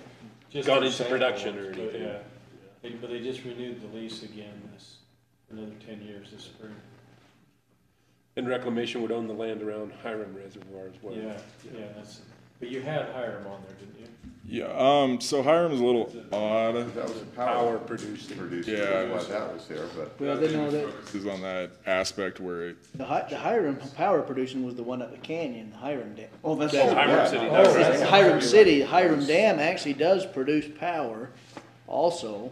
Just gone for into sample production or ones, but anything. yeah. But they just renewed the lease again for another 10 years this spring. And Reclamation would own the land around Hiram Reservoir as well. Yeah, but you had Hiram on there, didn't you? Yeah, so Hiram's a little odd. That was a Power producing. producer, Yeah. that's why that was there, but. Well, they know that This is on that aspect where it, the Hiram power producing was the one up the canyon, the Hiram Dam. Oh, that's. Hiram City. Oh, does. that's- Hiram City, Hiram Dam actually does produce power also,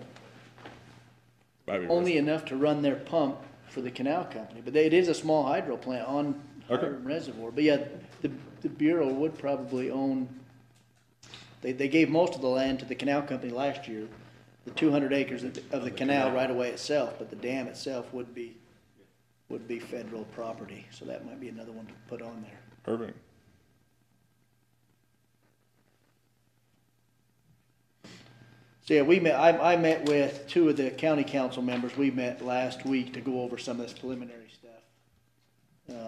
might be only enough to run their pump for the canal company. But it is a small hydro plant on Okay. Hiram Reservoir. But yeah, the Bureau would probably own, they gave most of the land to the canal company last year, the 200 acres of the canal right away itself, but the dam itself would be federal property. So that might be another one to put on there. perfect. So yeah, we met, I met with two of the county council members. We met last week to go over some of this preliminary stuff.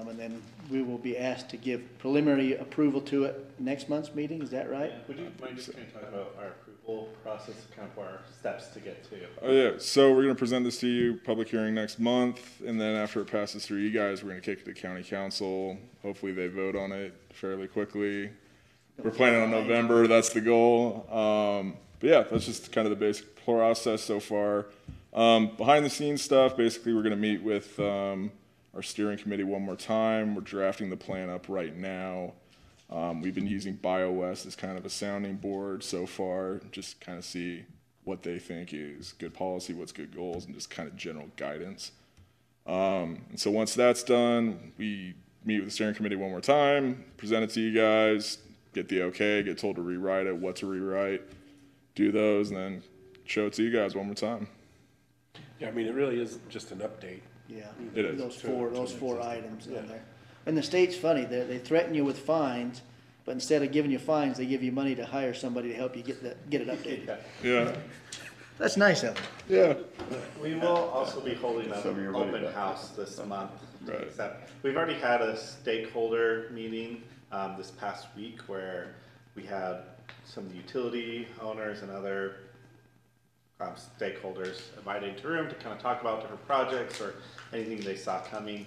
And then we will be asked to give preliminary approval to it next month's meeting, is that right? Would you mind just kind of talk about our approval process, kind of our steps to get to? Oh yeah, so we're gonna present this to you, public hearing next month, and then after it passes through you guys, we're gonna kick it to county council. Hopefully they vote on it fairly quickly. We're planning on November, that's the goal. But yeah, that's just kind of the basic process so far. Behind the scenes stuff, basically we're gonna meet with, our steering committee one more time. We're drafting the plan up right now. We've been using BioWest as kind of a sounding board so far, just kind of see what they think is good policy, what's good goals, and just kind of general guidance. And so once that's done, we meet with the steering committee one more time, present it to you guys, get the okay, get told to rewrite it, what to rewrite, do those, and then show it to you guys one more time. Yeah, I mean, it really is just an update. Yeah, It is. those four items in there. And the state's funny, they threaten you with fines, but instead of giving you fines, they give you money to hire somebody to help you get it updated. Yeah, That's nice of them. yeah. We will also be holding Some of an your money open back. house this month. Right. Except we've already had a stakeholder meeting this past week where we had some of the utility owners and other stakeholders invited to the room to kind of talk about different projects or anything they saw coming.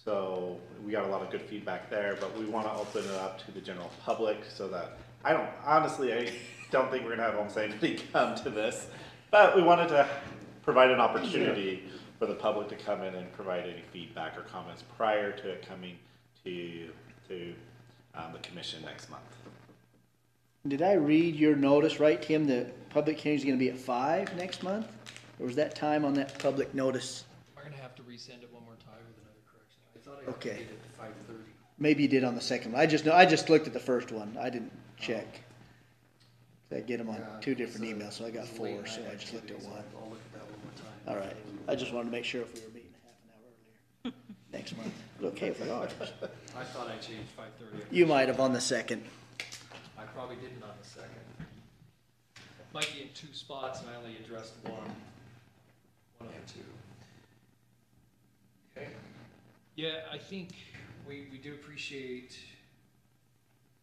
So we got a lot of good feedback there, but we want to open it up to the general public so that I don't think we're gonna have almost anybody come to this, but we wanted to provide an opportunity for the public to come in and provide any feedback or comments prior to it coming to the commission next month. Did I read your notice right, Tim, the public hearing's gonna be at 5 next month? Or was that time on that public notice? We're gonna have to resend it one more time with another correction. I thought I Okay. did it at 5:30. Maybe you did on the second one. I just looked at the first one. I didn't check. I get them on two different emails, so I got 4, so I just looked at one. I'll look at that one more time. All right, I just wanted to make sure if we were meeting half an hour earlier next month. Okay, if we are. I thought I changed 5:30. You might have on the second. I probably didn't on the second. Might be in 2 spots and I only addressed one of the 2. Okay. Yeah, I think we do appreciate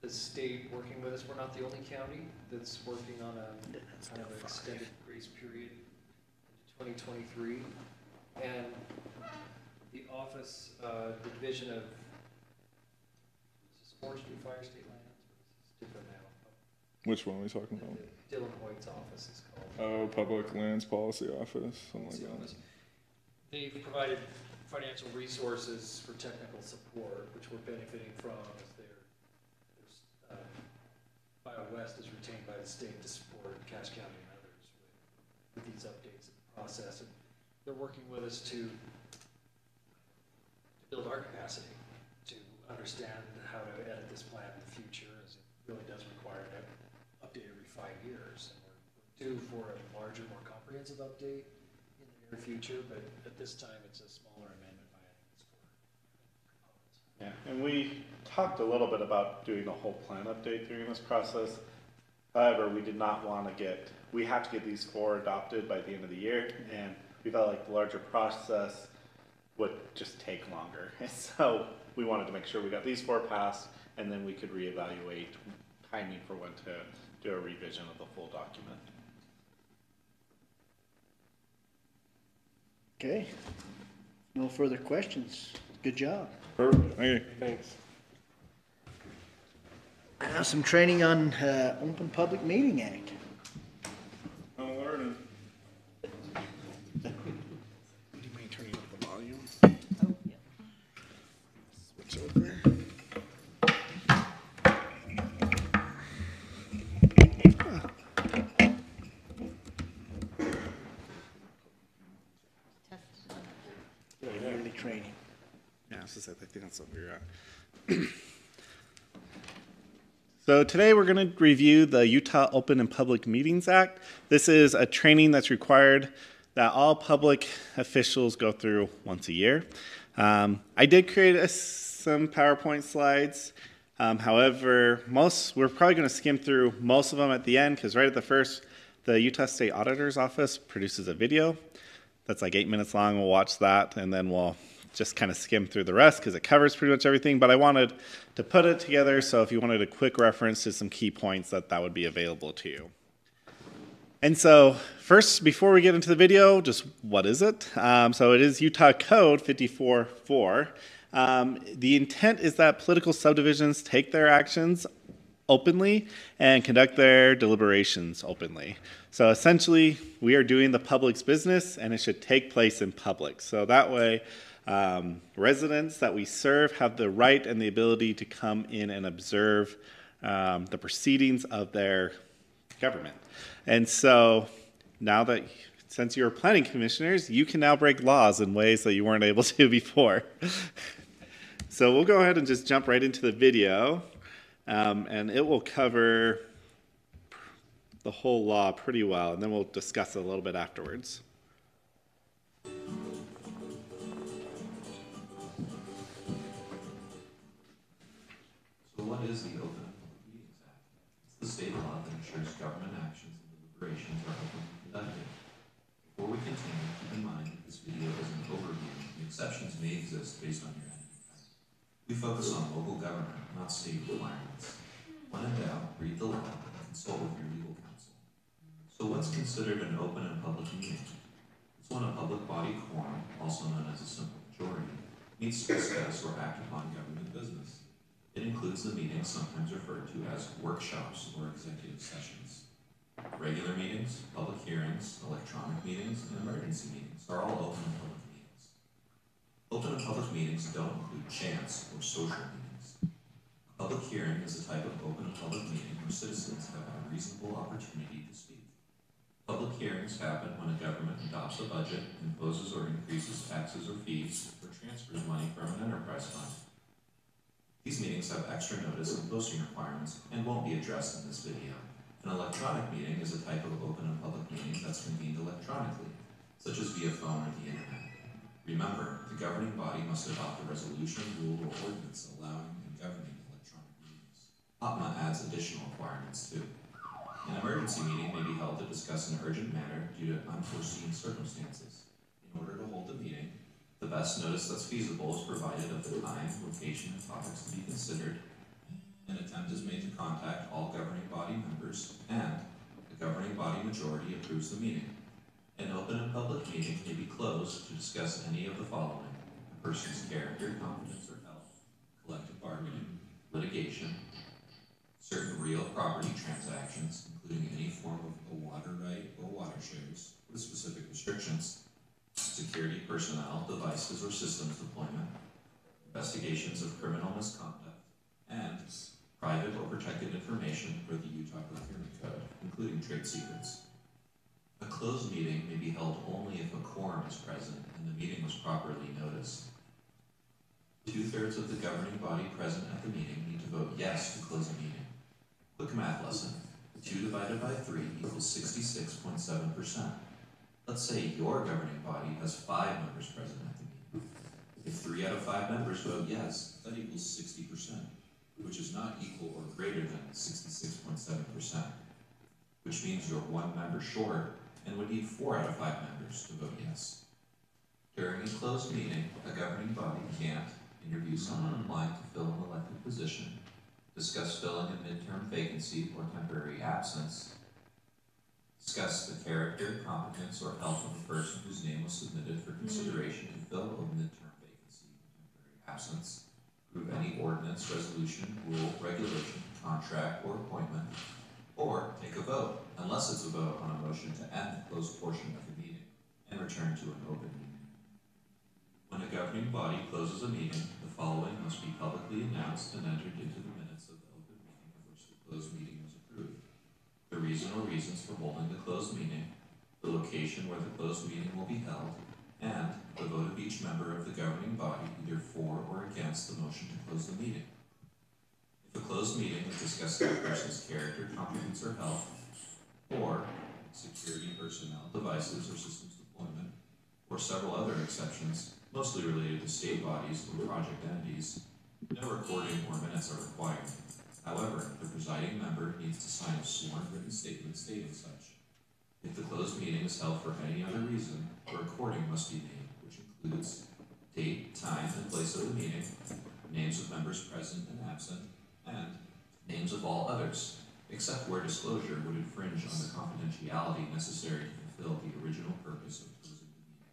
the state working with us. We're not the only county that's working on a kind of an extended grace period into 2023. And the office, the division of, is this forestry, fire, state lands? It's different now. Which one are we talking about? Dylan Hoyt's office is called. Oh, Public Lands Policy Office, something Policy like that. office. They've provided financial resources for technical support, which we're benefiting from as BioWest is retained by the state to support Cache County and others with these updates in the process. And they're working with us to build our capacity to understand how to edit this plan in the future, as it really does require an update every 5 years. And we're due for a larger, more comprehensive update in the near future, but at this time it's a smaller amendment by adding these 4 components. Yeah, and we talked a little bit about doing a whole plan update during this process. However, we did not want to we have to get these 4 adopted by the end of the year, and we felt like the larger process would just take longer. So we wanted to make sure we got these 4 passed, and then we could reevaluate timing for when to do a revision of the full document. Okay, no further questions. Good job. Perfect, thank you. Thanks. Now some training on Open Public Meeting Act. I'm learning. Do you mind turning up the volume? Oh, yeah. Switch over. Test. Yearly training. Yeah, I think that's what we're at. So today we're going to review the Utah Open and Public Meetings Act. This is a training that's required that all public officials go through once a year. I did create some PowerPoint slides. However, we're probably going to skim through most of them at the end, because right at the first, the Utah State Auditor's Office produces a video that's like 8 minutes long. We'll watch that, and then we'll just kind of skim through the rest because it covers pretty much everything. But I wanted to put it together so if you wanted a quick reference to some key points, that would be available to you. And so first, before we get into the video, just what is it? So it is Utah Code 54.4. The intent is that political subdivisions take their actions openly and conduct their deliberations openly. So essentially, we are doing the public's business, and it should take place in public. So that way, residents that we serve have the right and the ability to come in and observe the proceedings of their government. And so now that, since you're planning commissioners, you can now break laws in ways that you weren't able to before. So we'll go ahead and just jump right into the video, and it will cover the whole law pretty well, and then we'll discuss it a little bit afterwards. So what is the Open and Public Meetings Act? It's the state law that ensures government actions and deliberations are open and conducted. Before we continue, keep in mind that this video is an overview, and exceptions may exist based on your entity type. We focus on local government, not state requirements. When in doubt, read the law and consult with your legal counsel. So what's considered an open and public meeting? It's when a public body quorum, also known as a simple majority, meets to discuss or act upon government business. It includes the meetings sometimes referred to as workshops or executive sessions. Regular meetings, public hearings, electronic meetings, and emergency meetings are all open and public meetings. Open and public meetings don't include chance or social meetings. A public hearing is a type of open and public meeting where citizens have a reasonable opportunity to speak. Public hearings happen when a government adopts a budget, imposes or increases taxes or fees, or transfers money from an enterprise fund. These meetings have extra notice and posting requirements and won't be addressed in this video. An electronic meeting is a type of open and public meeting that's convened electronically, such as via phone or the internet. Remember, the governing body must adopt a resolution, rule, or ordinance allowing and governing electronic meetings. OPMA adds additional requirements too. An emergency meeting may be held to discuss an urgent matter due to unforeseen circumstances. In order to hold the meeting, the best notice that's feasible is provided of the time, location, and topics to be considered. An attempt is made to contact all governing body members, and the governing body majority approves the meeting. An open and public meeting may be closed to discuss any of the following: a person's character, competence, or health, collective bargaining, litigation, certain real property transactions, including any form of a water right or water shares, with specific restrictions, security personnel, devices, or systems deployment, investigations of criminal misconduct, and private or protected information for the Utah Procurement Code, including trade secrets. A closed meeting may be held only if a quorum is present and the meeting was properly noticed. 2/3 of the governing body present at the meeting need to vote yes to close a meeting. Quick math lesson. 2 divided by 3 equals 66.7%. Let's say your governing body has 5 members present at the meeting. If 3 out of 5 members vote yes, that equals 60%, which is not equal or greater than 66.7%, which means you're 1 member short and would need 4 out of 5 members to vote yes. During a closed meeting, a governing body can't interview someone applying to fill an elected position, discuss filling a midterm vacancy or temporary absence, discuss the character, competence, or health of the person whose name was submitted for consideration to fill a midterm vacancy or temporary absence, approve any ordinance, resolution, rule, regulation, contract, or appointment, or take a vote, unless it's a vote on a motion to end the closed portion of the meeting and return to an open meeting. When a governing body closes a meeting, the following must be publicly announced and entered into the minutes of the open meeting of which the closed meeting was approved. The reason or reasons for holding the closed meeting, the location where the closed meeting will be held, and the vote of each member of the governing body either for or against the motion to close the meeting. If a closed meeting is discussing a person's character, competence, or health, or security personnel, devices, or systems deployment, or several other exceptions, mostly related to state bodies or project entities, no recording or minutes are required. However, the presiding member needs to sign a sworn written statement stating such. If the closed meeting is held for any other reason, a recording must be made, which includes date, time, and place of the meeting, names of members present and absent, and names of all others, except where disclosure would infringe on the confidentiality necessary to fulfill the original purpose of closing the meeting.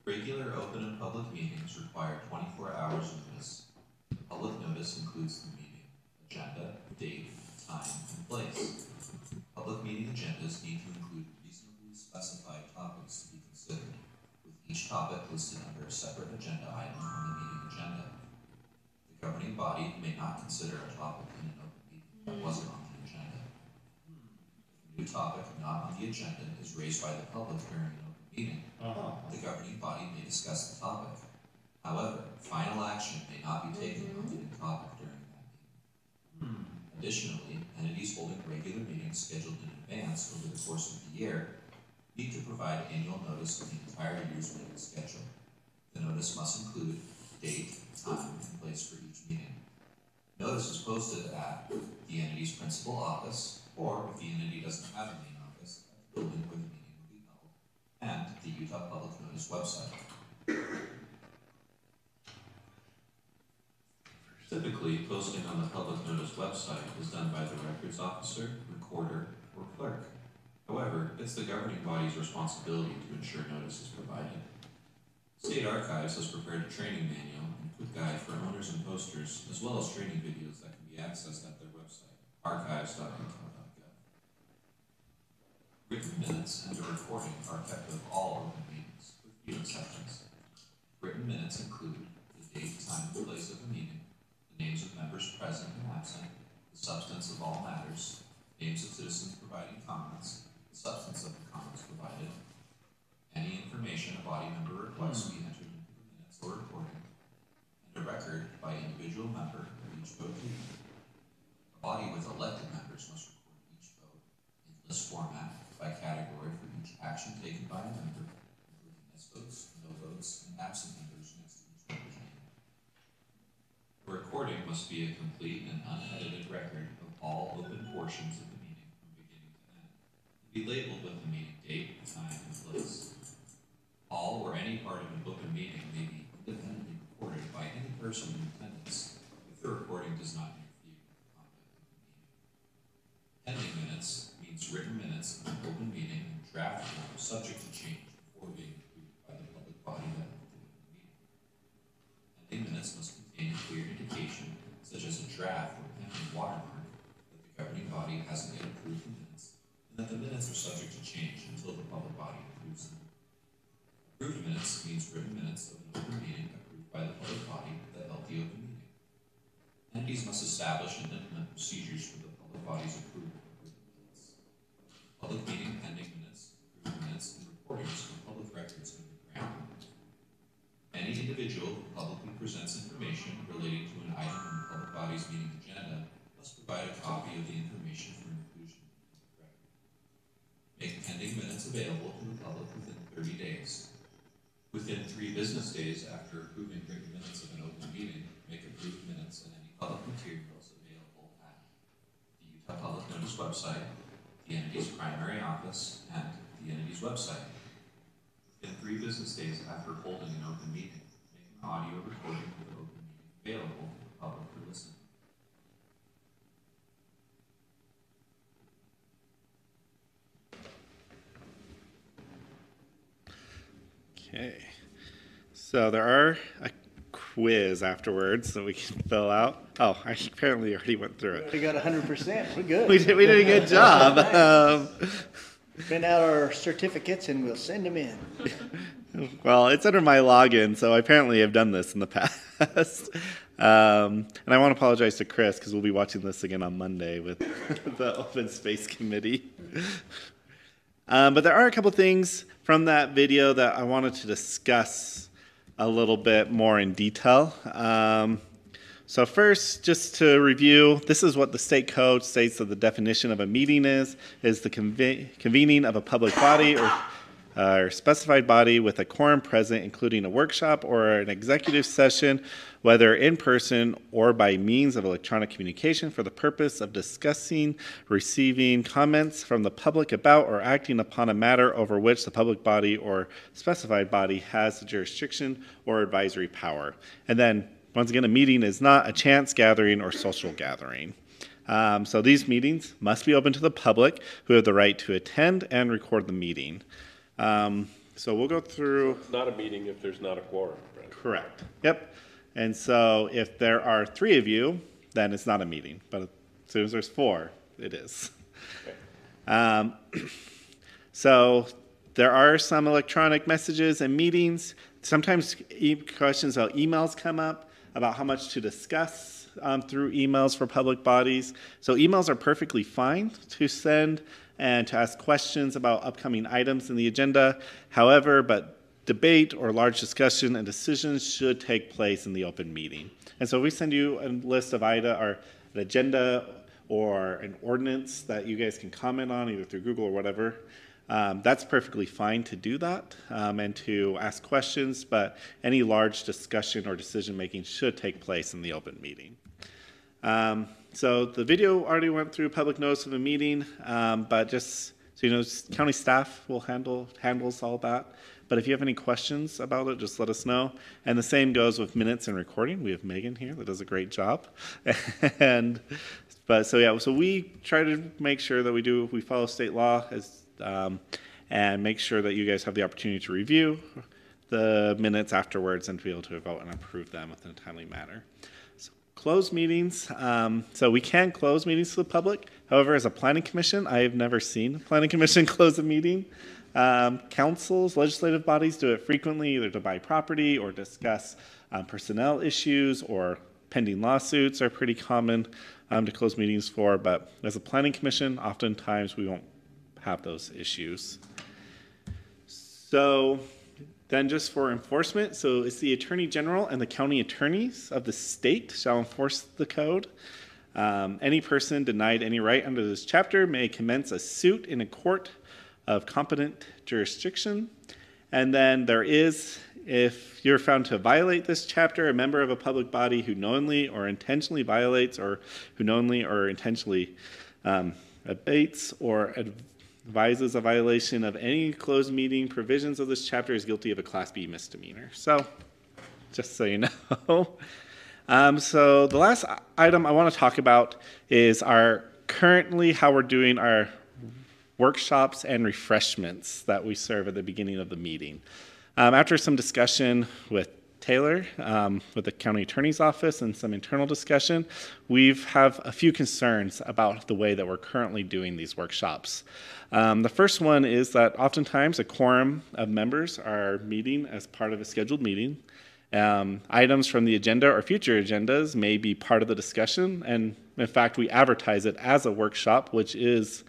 Regular open and public meetings require 24 hours notice. The public notice includes the meeting agenda, date, time, and place. Public meeting agendas need to include reasonably specified topics to be considered, with each topic listed under a separate agenda item on the meeting agenda. The governing body may not consider a topic in an open meeting that wasn't on the agenda. If a new topic not on the agenda is raised by the public during an open meeting, the governing body may discuss the topic. However, final action may not be taken on the new topic during that meeting. Additionally, entities holding regular meetings scheduled in advance over the course of the year need to provide annual notice of the entire year's meeting schedule. The notice must include date, time, and place for each meeting. Notice is posted at the entity's principal office, or if the entity doesn't have a main office, at the building where the meeting will be held, and the Utah Public Notice website. Typically, posting on the Public Notice website is done by the records officer, recorder, or clerk. However, it's the governing body's responsibility to ensure notice is provided. State Archives has prepared a training manual and quick guide for owners and posters, as well as training videos that can be accessed at their website, archives.utah.gov. Written minutes and a recording are kept of all open meetings, with few exceptions. Written minutes include the date, time, and place of the meeting, the names of members present and absent, the substance of all matters, names of citizens providing comments, the substance of the comments provided, any information a body member requests be entered into the minutes or recording, and a record by individual member of each vote taken. A body with elected members must record each vote in list format by category for each action taken by a member, including yes votes, no votes, and absent members next to each member's name. The recording must be a complete and unedited record of all open portions of the meeting from beginning to end, and be labeled with the meeting date, time, and place. All or any part of an open meeting may be independently recorded by any person in attendance if the recording does not interfere with the conduct of the meeting. Pending minutes means written minutes of an open meeting in draft form subject to change before being approved by the public body that held the open meeting. minutes must contain a clear indication, such as a draft or pending watermark, that the governing body hasn't yet approved the minutes, and that the minutes are subject to change until the public body approves them. Approved minutes means written minutes of an open meeting approved by the public body that held the open meeting. Entities must establish and implement procedures for the public body's approval of written minutes. Public meeting pending minutes, approved minutes, and recordings from public records can be granted. Any individual who publicly presents information relating to an item on the public body's meeting agenda must provide a copy of the information for inclusion in the public record. Make pending minutes available to the public within 30 days. Within 3 business days after approving written minutes of an open meeting, make approved minutes and any public materials available at the Utah Public Notice website, the entity's primary office, and the entity's website. Within 3 business days after holding an open meeting, make an audio recording of the open meeting available to the public for listening. Okay. So there are a quiz afterwards that we can fill out. Oh, I apparently already went through it. We got 100%. We're good. We did a good job. Print out our certificates and we'll send them in. Well, it's under my login, so I apparently have done this in the past. And I want to apologize to Chris because we'll be watching this again on Monday with the Open Space Committee. But there are a couple things from that video that I wanted to discuss a little bit more in detail. So first, just to review, this is what the state code states that the definition of a meeting is the convening of a public body or specified body with a quorum present, including a workshop or an executive session, whether in person or by means of electronic communication for the purpose of discussing, receiving comments from the public about or acting upon a matter over which the public body or specified body has the jurisdiction or advisory power. And then, once again, a meeting is not a chance gathering or social gathering. So these meetings must be open to the public who have the right to attend and record the meeting. So we'll go through. It's not a meeting if there's not a quorum, right? Correct. Yep. And so if there are 3 of you, then it's not a meeting. But as soon as there's 4, it is. Okay. So there are some electronic messages and meetings. Sometimes questions about emails come up about how much to discuss through emails for public bodies. So emails are perfectly fine to send and to ask questions about upcoming items in the agenda. However, debate or large discussion and decisions should take place in the open meeting. And so we send you a list of an agenda or an ordinance that you guys can comment on either through Google or whatever. That's perfectly fine to do that and to ask questions, but any large discussion or decision making should take place in the open meeting. So the video already went through public notice of a meeting, but just so you know, county staff will handles all that. But if you have any questions about it, just let us know. And the same goes with minutes and recording. We have Megan here that does a great job. So we try to make sure that we follow state law and make sure that you guys have the opportunity to review the minutes afterwards and to be able to vote and approve them within a timely manner. Close meetings. So we can close meetings to the public. However, as a planning commission, I have never seen a planning commission close a meeting. Councils, legislative bodies do it frequently, either to buy property or discuss personnel issues, or pending lawsuits are pretty common to close meetings for. But as a planning commission, oftentimes we won't have those issues. So then just for enforcement, so it's the Attorney General and the county attorneys of the state shall enforce the code. Any person denied any right under this chapter may commence a suit in a court of competent jurisdiction. And then there is, if you're found to violate this chapter, a member of a public body who knowingly or intentionally violates, or who knowingly or intentionally abates or advises a violation of any closed meeting provisions of this chapter is guilty of a Class B misdemeanor. So, just so you know. So the last item I want to talk about is currently how we're doing our workshops and refreshments that we serve at the beginning of the meeting. After some discussion with Taylor with the county attorney's office and some internal discussion, we have a few concerns about the way that we're currently doing these workshops. The first one is that oftentimes a quorum of members are meeting as part of a scheduled meeting. Items from the agenda or future agendas may be part of the discussion, and in fact, we advertise it as a workshop, which is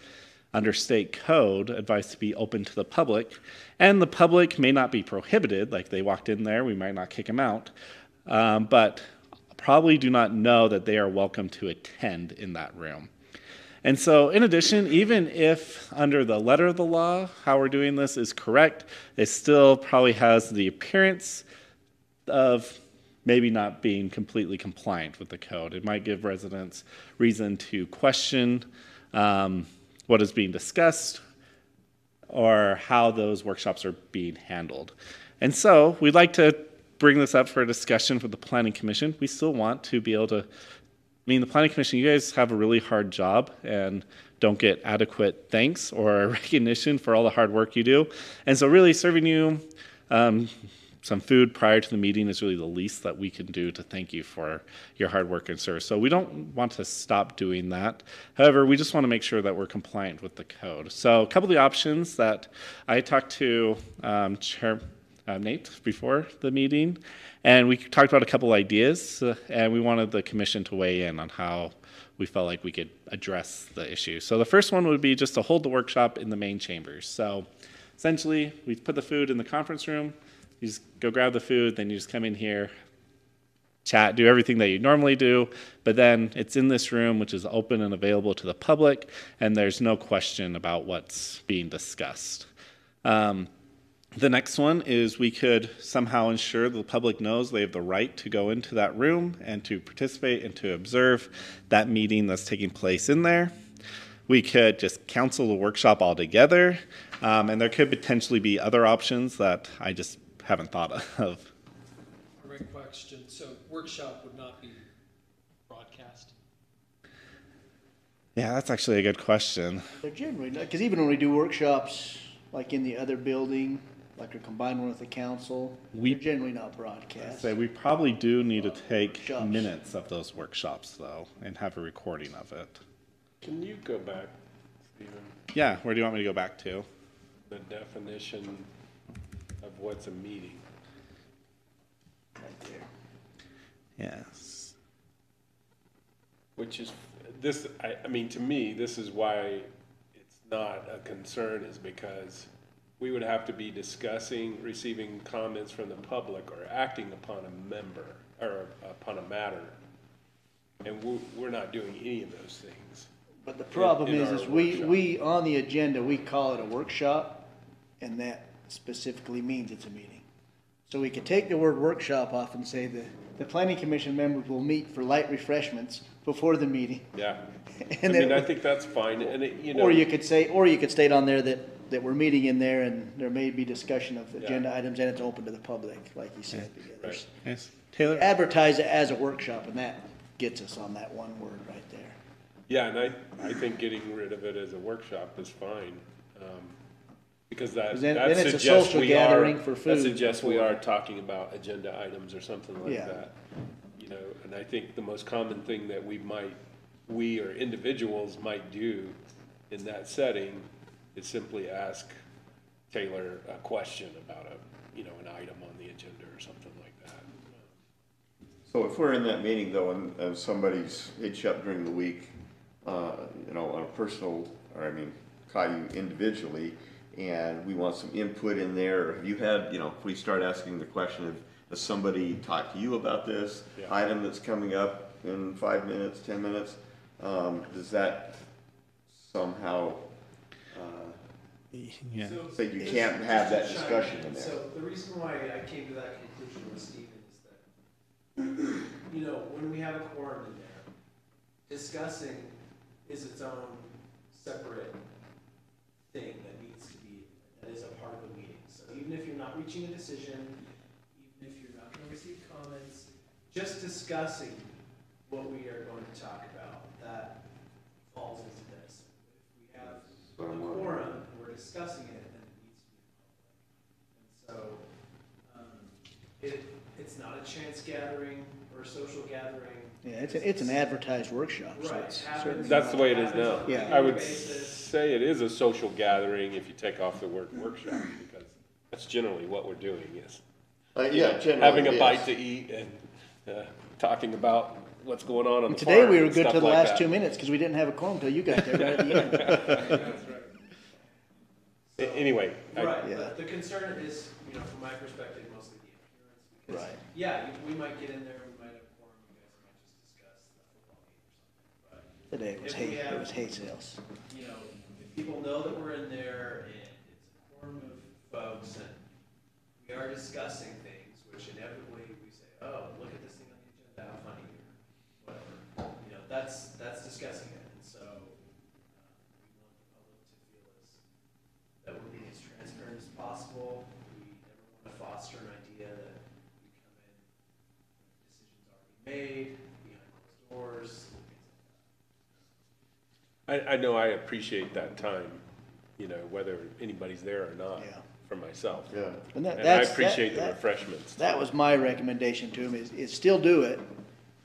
under state code, advised to be open to the public. And the public may not be prohibited, like they walked in there, we might not kick them out, but probably do not know that they are welcome to attend in that room. And so, in addition, even if under the letter of the law, how we're doing this is correct, it still probably has the appearance of maybe not being completely compliant with the code. It might give residents reason to question what is being discussed or how those workshops are being handled. And so we'd like to bring this up for a discussion with the Planning Commission. We still want to be able to, the Planning Commission, you guys have a really hard job and don't get adequate thanks or recognition for all the hard work you do. And so really serving you some food prior to the meeting is really the least that we can do to thank you for your hard work and service. So we don't want to stop doing that. However, we just want to make sure that we're compliant with the code. So a couple of the options that I talked to Chair Nate before the meeting, and we talked about a couple ideas, and we wanted the commission to weigh in on how we felt like we could address the issue. So the first one would be just to hold the workshop in the main chambers. So essentially, we put the food in the conference room. You just go grab the food, then you just come in here, chat, do everything that you normally do, but then it's in this room, which is open and available to the public, and there's no question about what's being discussed. The next one is we could somehow ensure the public knows they have the right to go into that room and to participate and to observe that meeting that's taking place in there. We could just cancel the workshop altogether, and there could potentially be other options that I just haven't thought of. Great question. So workshop would not be broadcast? Yeah, that's actually a good question. They're generally not, because even when we do workshops, like in the other building, like a combined one with the council, they're generally not broadcast. So we probably do need to take Workshops. minutes of those workshops, though, and have a recording of it. Can you go back, Stephen, Yeah, where do you want me to go back to? the definition of what's a meeting? Right there. Yes. Which is, this, I mean, to me, this is why it's not a concern, is because we would have to be discussing, receiving comments from the public, or acting upon a member, or upon a matter. And we're not doing any of those things. But the problem in is our we, on the agenda, we call it a workshop, and that specifically means it's a meeting. So we could take the word workshop off and say the planning commission members will meet for light refreshments before the meeting. Yeah. And I mean, then- I think that's fine, and it, you know. Or you could state on there that we're meeting in there and there may be discussion of agenda items and it's open to the public, like you said. Right. Yes. Taylor? Advertise it as a workshop, and that gets us on that one word right there. Yeah, and I think getting rid of it as a workshop is fine, because that Then it's a suggests social we gathering are, for that food suggests we before. are talking about agenda items or something like Yeah. that. You know, and I think the most common thing that we or individuals might do in that setting is simply ask Taylor a question about an item on the agenda or something like that. So if we're in that meeting though, and somebody's hit you up during the week, on a personal, call you individually, and we want some input in there, have you had, if we start asking the question, has somebody talked to you about this item that's coming up in 5 minutes, 10 minutes? Does that somehow, Yeah. say you can't have that discussion in there? So the reason why I came to that conclusion with Stephen is that, when we have a quorum in there, discussing is its own separate thing that is a part of the meeting. So even if you're not reaching a decision, even if you're not going to receive comments, just discussing what we are going to talk about, that falls into this. If we have a quorum and we're discussing it, then it needs to be public. And so it's it's not a chance gathering or social gathering. Yeah, it's an advertised workshop, so Right, it's it happens- certainly. That's the way it is happens now. on a Yeah. regular I would basis. say it is a social gathering if you take off the word workshop, because that's generally what we're doing is Yeah, generally, having a yes. bite to eat and talking about what's going on the Today, farm we were and good stuff till the like last that. 2 minutes, because we didn't have a quorum till you got there right at the end. Anyway, Right, Yeah. but the concern is, from my perspective, mostly the appearance. Because, Right. yeah, we might get in there, we might have a quorum, you guys might just discuss the football game or something, but. Today, it was If we hay, it have- was hay sales. If people know that we're in there and it's a quorum of folks and we are discussing things, which inevitably we say, oh, look at this thing on the agenda, how funny, or whatever. That's discussing it, and so, we want the public to feel that we're being as transparent as possible. We never want to foster an idea that we come in, decisions already made, behind closed doors, things like that. I know I appreciate that time, whether anybody's there or not, Yeah. for myself. Yeah. And And I that's- appreciate the that- refreshments. That was my recommendation to him, is still do it,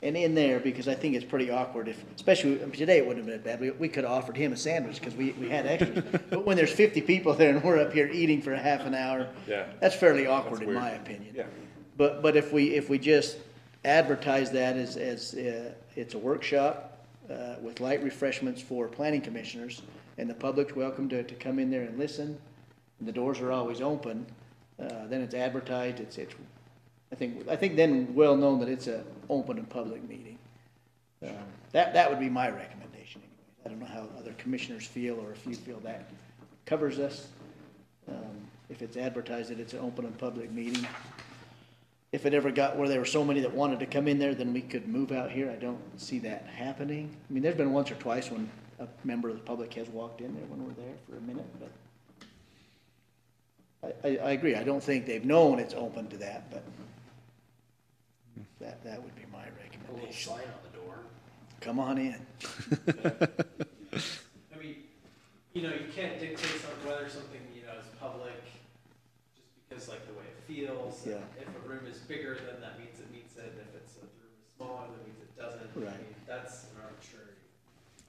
and in there, because I think it's pretty awkward if, especially, today it wouldn't have been bad, we could have offered him a sandwich, because we had extras. But when there's 50 people there and we're up here eating for a half an hour, Yeah. that's fairly awkward in weird. my opinion. Yeah. But if we just advertise that as, it's a workshop, with light refreshments for planning commissioners, and the public's welcome to come in there and listen, and the doors are always open, then it's advertised, it's, I think then well known that it's a open and public meeting. That would be my recommendation anyway. I don't know how other commissioners feel, or if you feel that covers us. If it's advertised that it's an open and public meeting. If it ever got where there were so many that wanted to come in there, then we could move out here. I don't see that happening. I mean, there's been once or twice when a member of the public has walked in there when we're there for a minute, but I agree. I don't think they've known it's open to that, but that would be my A little recommendation. sign on the door. Come on in. I mean, you can't dictate whether something, is public just because like the way it feels. Yeah. If a room is bigger, then that means it meets it. If it's a room is smaller, that means it doesn't. Right. I mean, that's an arbitrary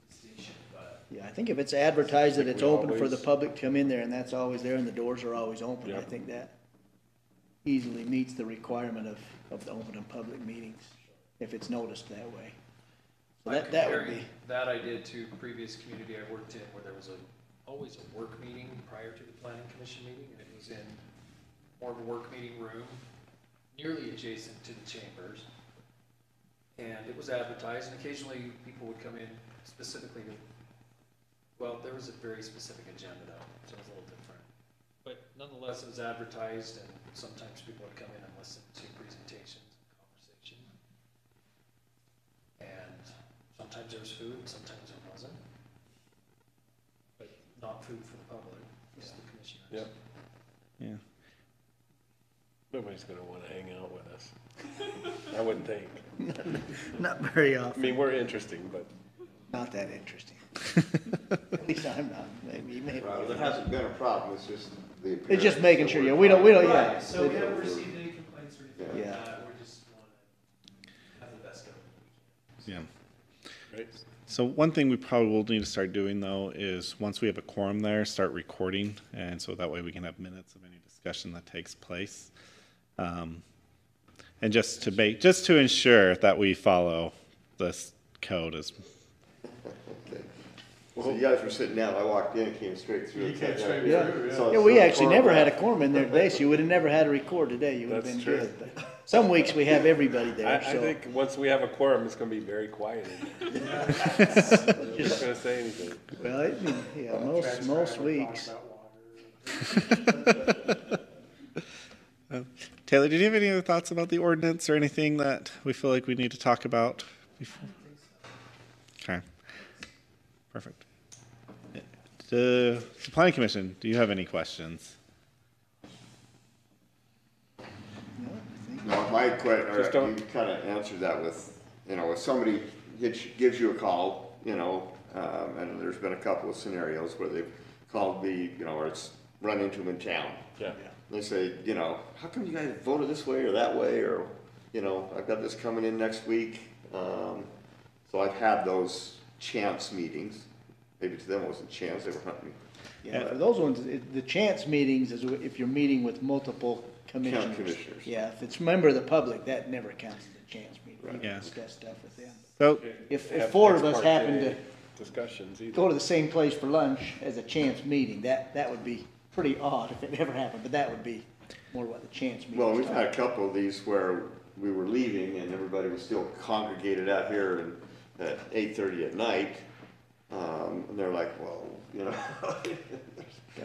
distinction, but. Yeah, I think if it's advertised that Like it's we open for always- the public to come in there and that's always there and the doors are always open, I Yep. think that easily meets the requirement of the open and public meetings, if it's noticed that way. So I'm that would comparing be, that I did to previous community I worked in where there was always a work meeting prior to the planning commission meeting, and it was in more of a work meeting room, nearly adjacent to the chambers. And it was advertised, and occasionally people would come in specifically to, well, there was a very specific agenda though, so it was a little different. But nonetheless, it was advertised, and sometimes people would come in and listen to presentations and conversation. And sometimes there was food, sometimes there wasn't. But not food for the public, just the commissioners. Yep. Yeah. Nobody's gonna wanna hang out with us. I wouldn't think. not very I often, mean, we're interesting, but not that interesting. At least I'm not, maybe. Well, there hasn't been a problem, it's just the appearance. It's just making sure, yeah, we don't, yeah. Right, so we haven't received any complaints or anything like Yeah. that. We just want to have the best government we can. Yeah. right? So one thing we probably will need to start doing though is once we have a quorum there, start recording, and so that way we can have minutes of any discussion that takes place. And just to ensure that we follow this code as Okay. So you guys were sitting down, I walked in, came straight through. Yeah, we actually never had a quorum in there today, so you would have never had to record today, you would have That's been true. good. But some weeks we have everybody I there, so. think once we have a quorum, it's gonna be very quiet in there. I'm not gonna say anything. Well, yeah, most weeks. Taylor, did you have any other thoughts about the ordinance or anything that we feel like we need to talk about before? Okay, perfect. The planning commission, do you have any questions? No, my question, Just or don't- you kind of answered that with, if somebody gives you a call, and there's been a couple of scenarios where they've called me, or it's run into them in town. Yeah. They say, how come you guys voted this way or that way, or you know, I've got this coming in next week. So I've had those chance meetings. Maybe to them it wasn't chance, they were hunting. Yeah, for those ones, the chance meetings is if you're meeting with multiple commissioners. commissioners. Yeah, if it's a member of the public, that never counts as a chance meeting. You can Yeah. discuss stuff with them. So, If Have four of ex us parte happen to Discussions either. go to the same place for lunch as a chance meeting, that would be pretty odd if it ever happened, but that would be more what the chance meeting. Well, we've had a couple of these where we were leaving and everybody was still congregated out here and at 8:30 at night. And they're like, well, you know.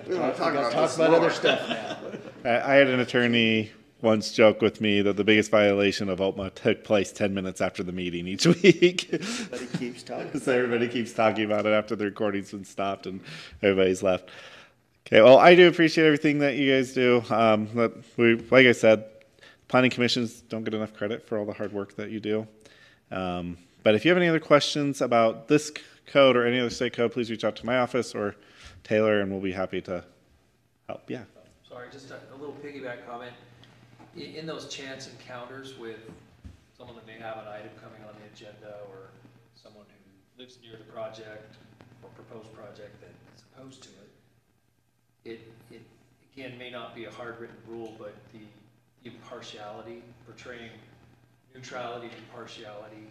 We want to talk about this Talk about other more. stuff now. I had an attorney once joke with me that the biggest violation of OPMA took place 10 minutes after the meeting each week. But he keeps talking. So everybody keeps talking about it after the recording's been stopped and everybody's left. Okay, well, I do appreciate everything that you guys do. Like I said, planning commissions don't get enough credit for all the hard work that you do. But if you have any other questions about this code or any other state code, please reach out to my office or Taylor, and we'll be happy to help. Yeah. Sorry, just a little piggyback comment. In those chance encounters with someone that may have an item coming on the agenda or someone who lives near the project or proposed project that is opposed to it, it again may not be a hard written rule, but the impartiality, portraying neutrality and impartiality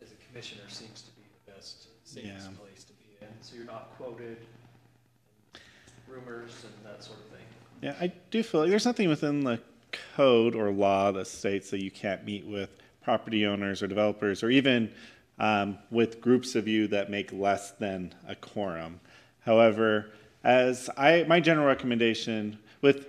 as a commissioner seems to be the best, safest place to be in. So you're not quoted in rumors and that sort of thing. Yeah, I do feel like there's nothing within the code or law that states that you can't meet with property owners or developers or even with groups of you that make less than a quorum. However, my general recommendation with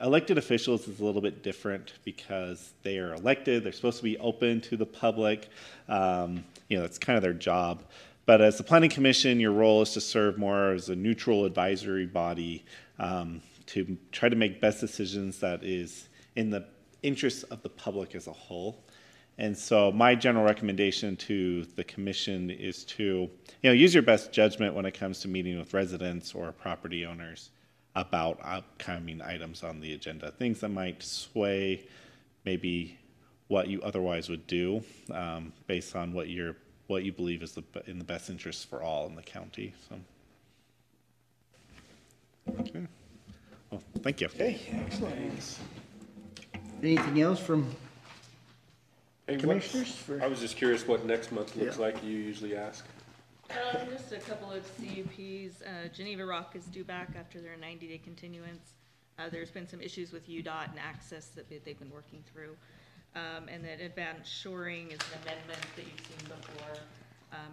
elected officials is a little bit different because they are elected. They're supposed to be open to the public. It's kind of their job. But as the planning commission, your role is to serve more as a neutral advisory body to try to make best decisions that is in the interest of the public as a whole. And so my general recommendation to the commission is to, use your best judgment when it comes to meeting with residents or property owners about upcoming items on the agenda, things that might sway maybe what you otherwise would do based on what you believe is in the best interest for all in the county. So, okay. Well, thank you. Okay, excellent. Anything else from Hey, commissioners? I was just curious what next month looks like. You usually ask. Just a couple of CUPs. Geneva Rock is due back after their 90-day continuance. There's been some issues with UDOT and access that they've been working through. And then advanced shoring is an amendment that you've seen before.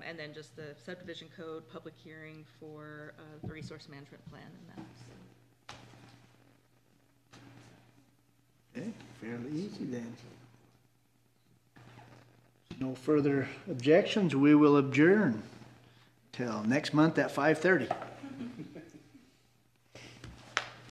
And then just the subdivision code, public hearing for the resource management plan and that. Okay, fairly easy then. No further objections, we will adjourn till next month at 5:30.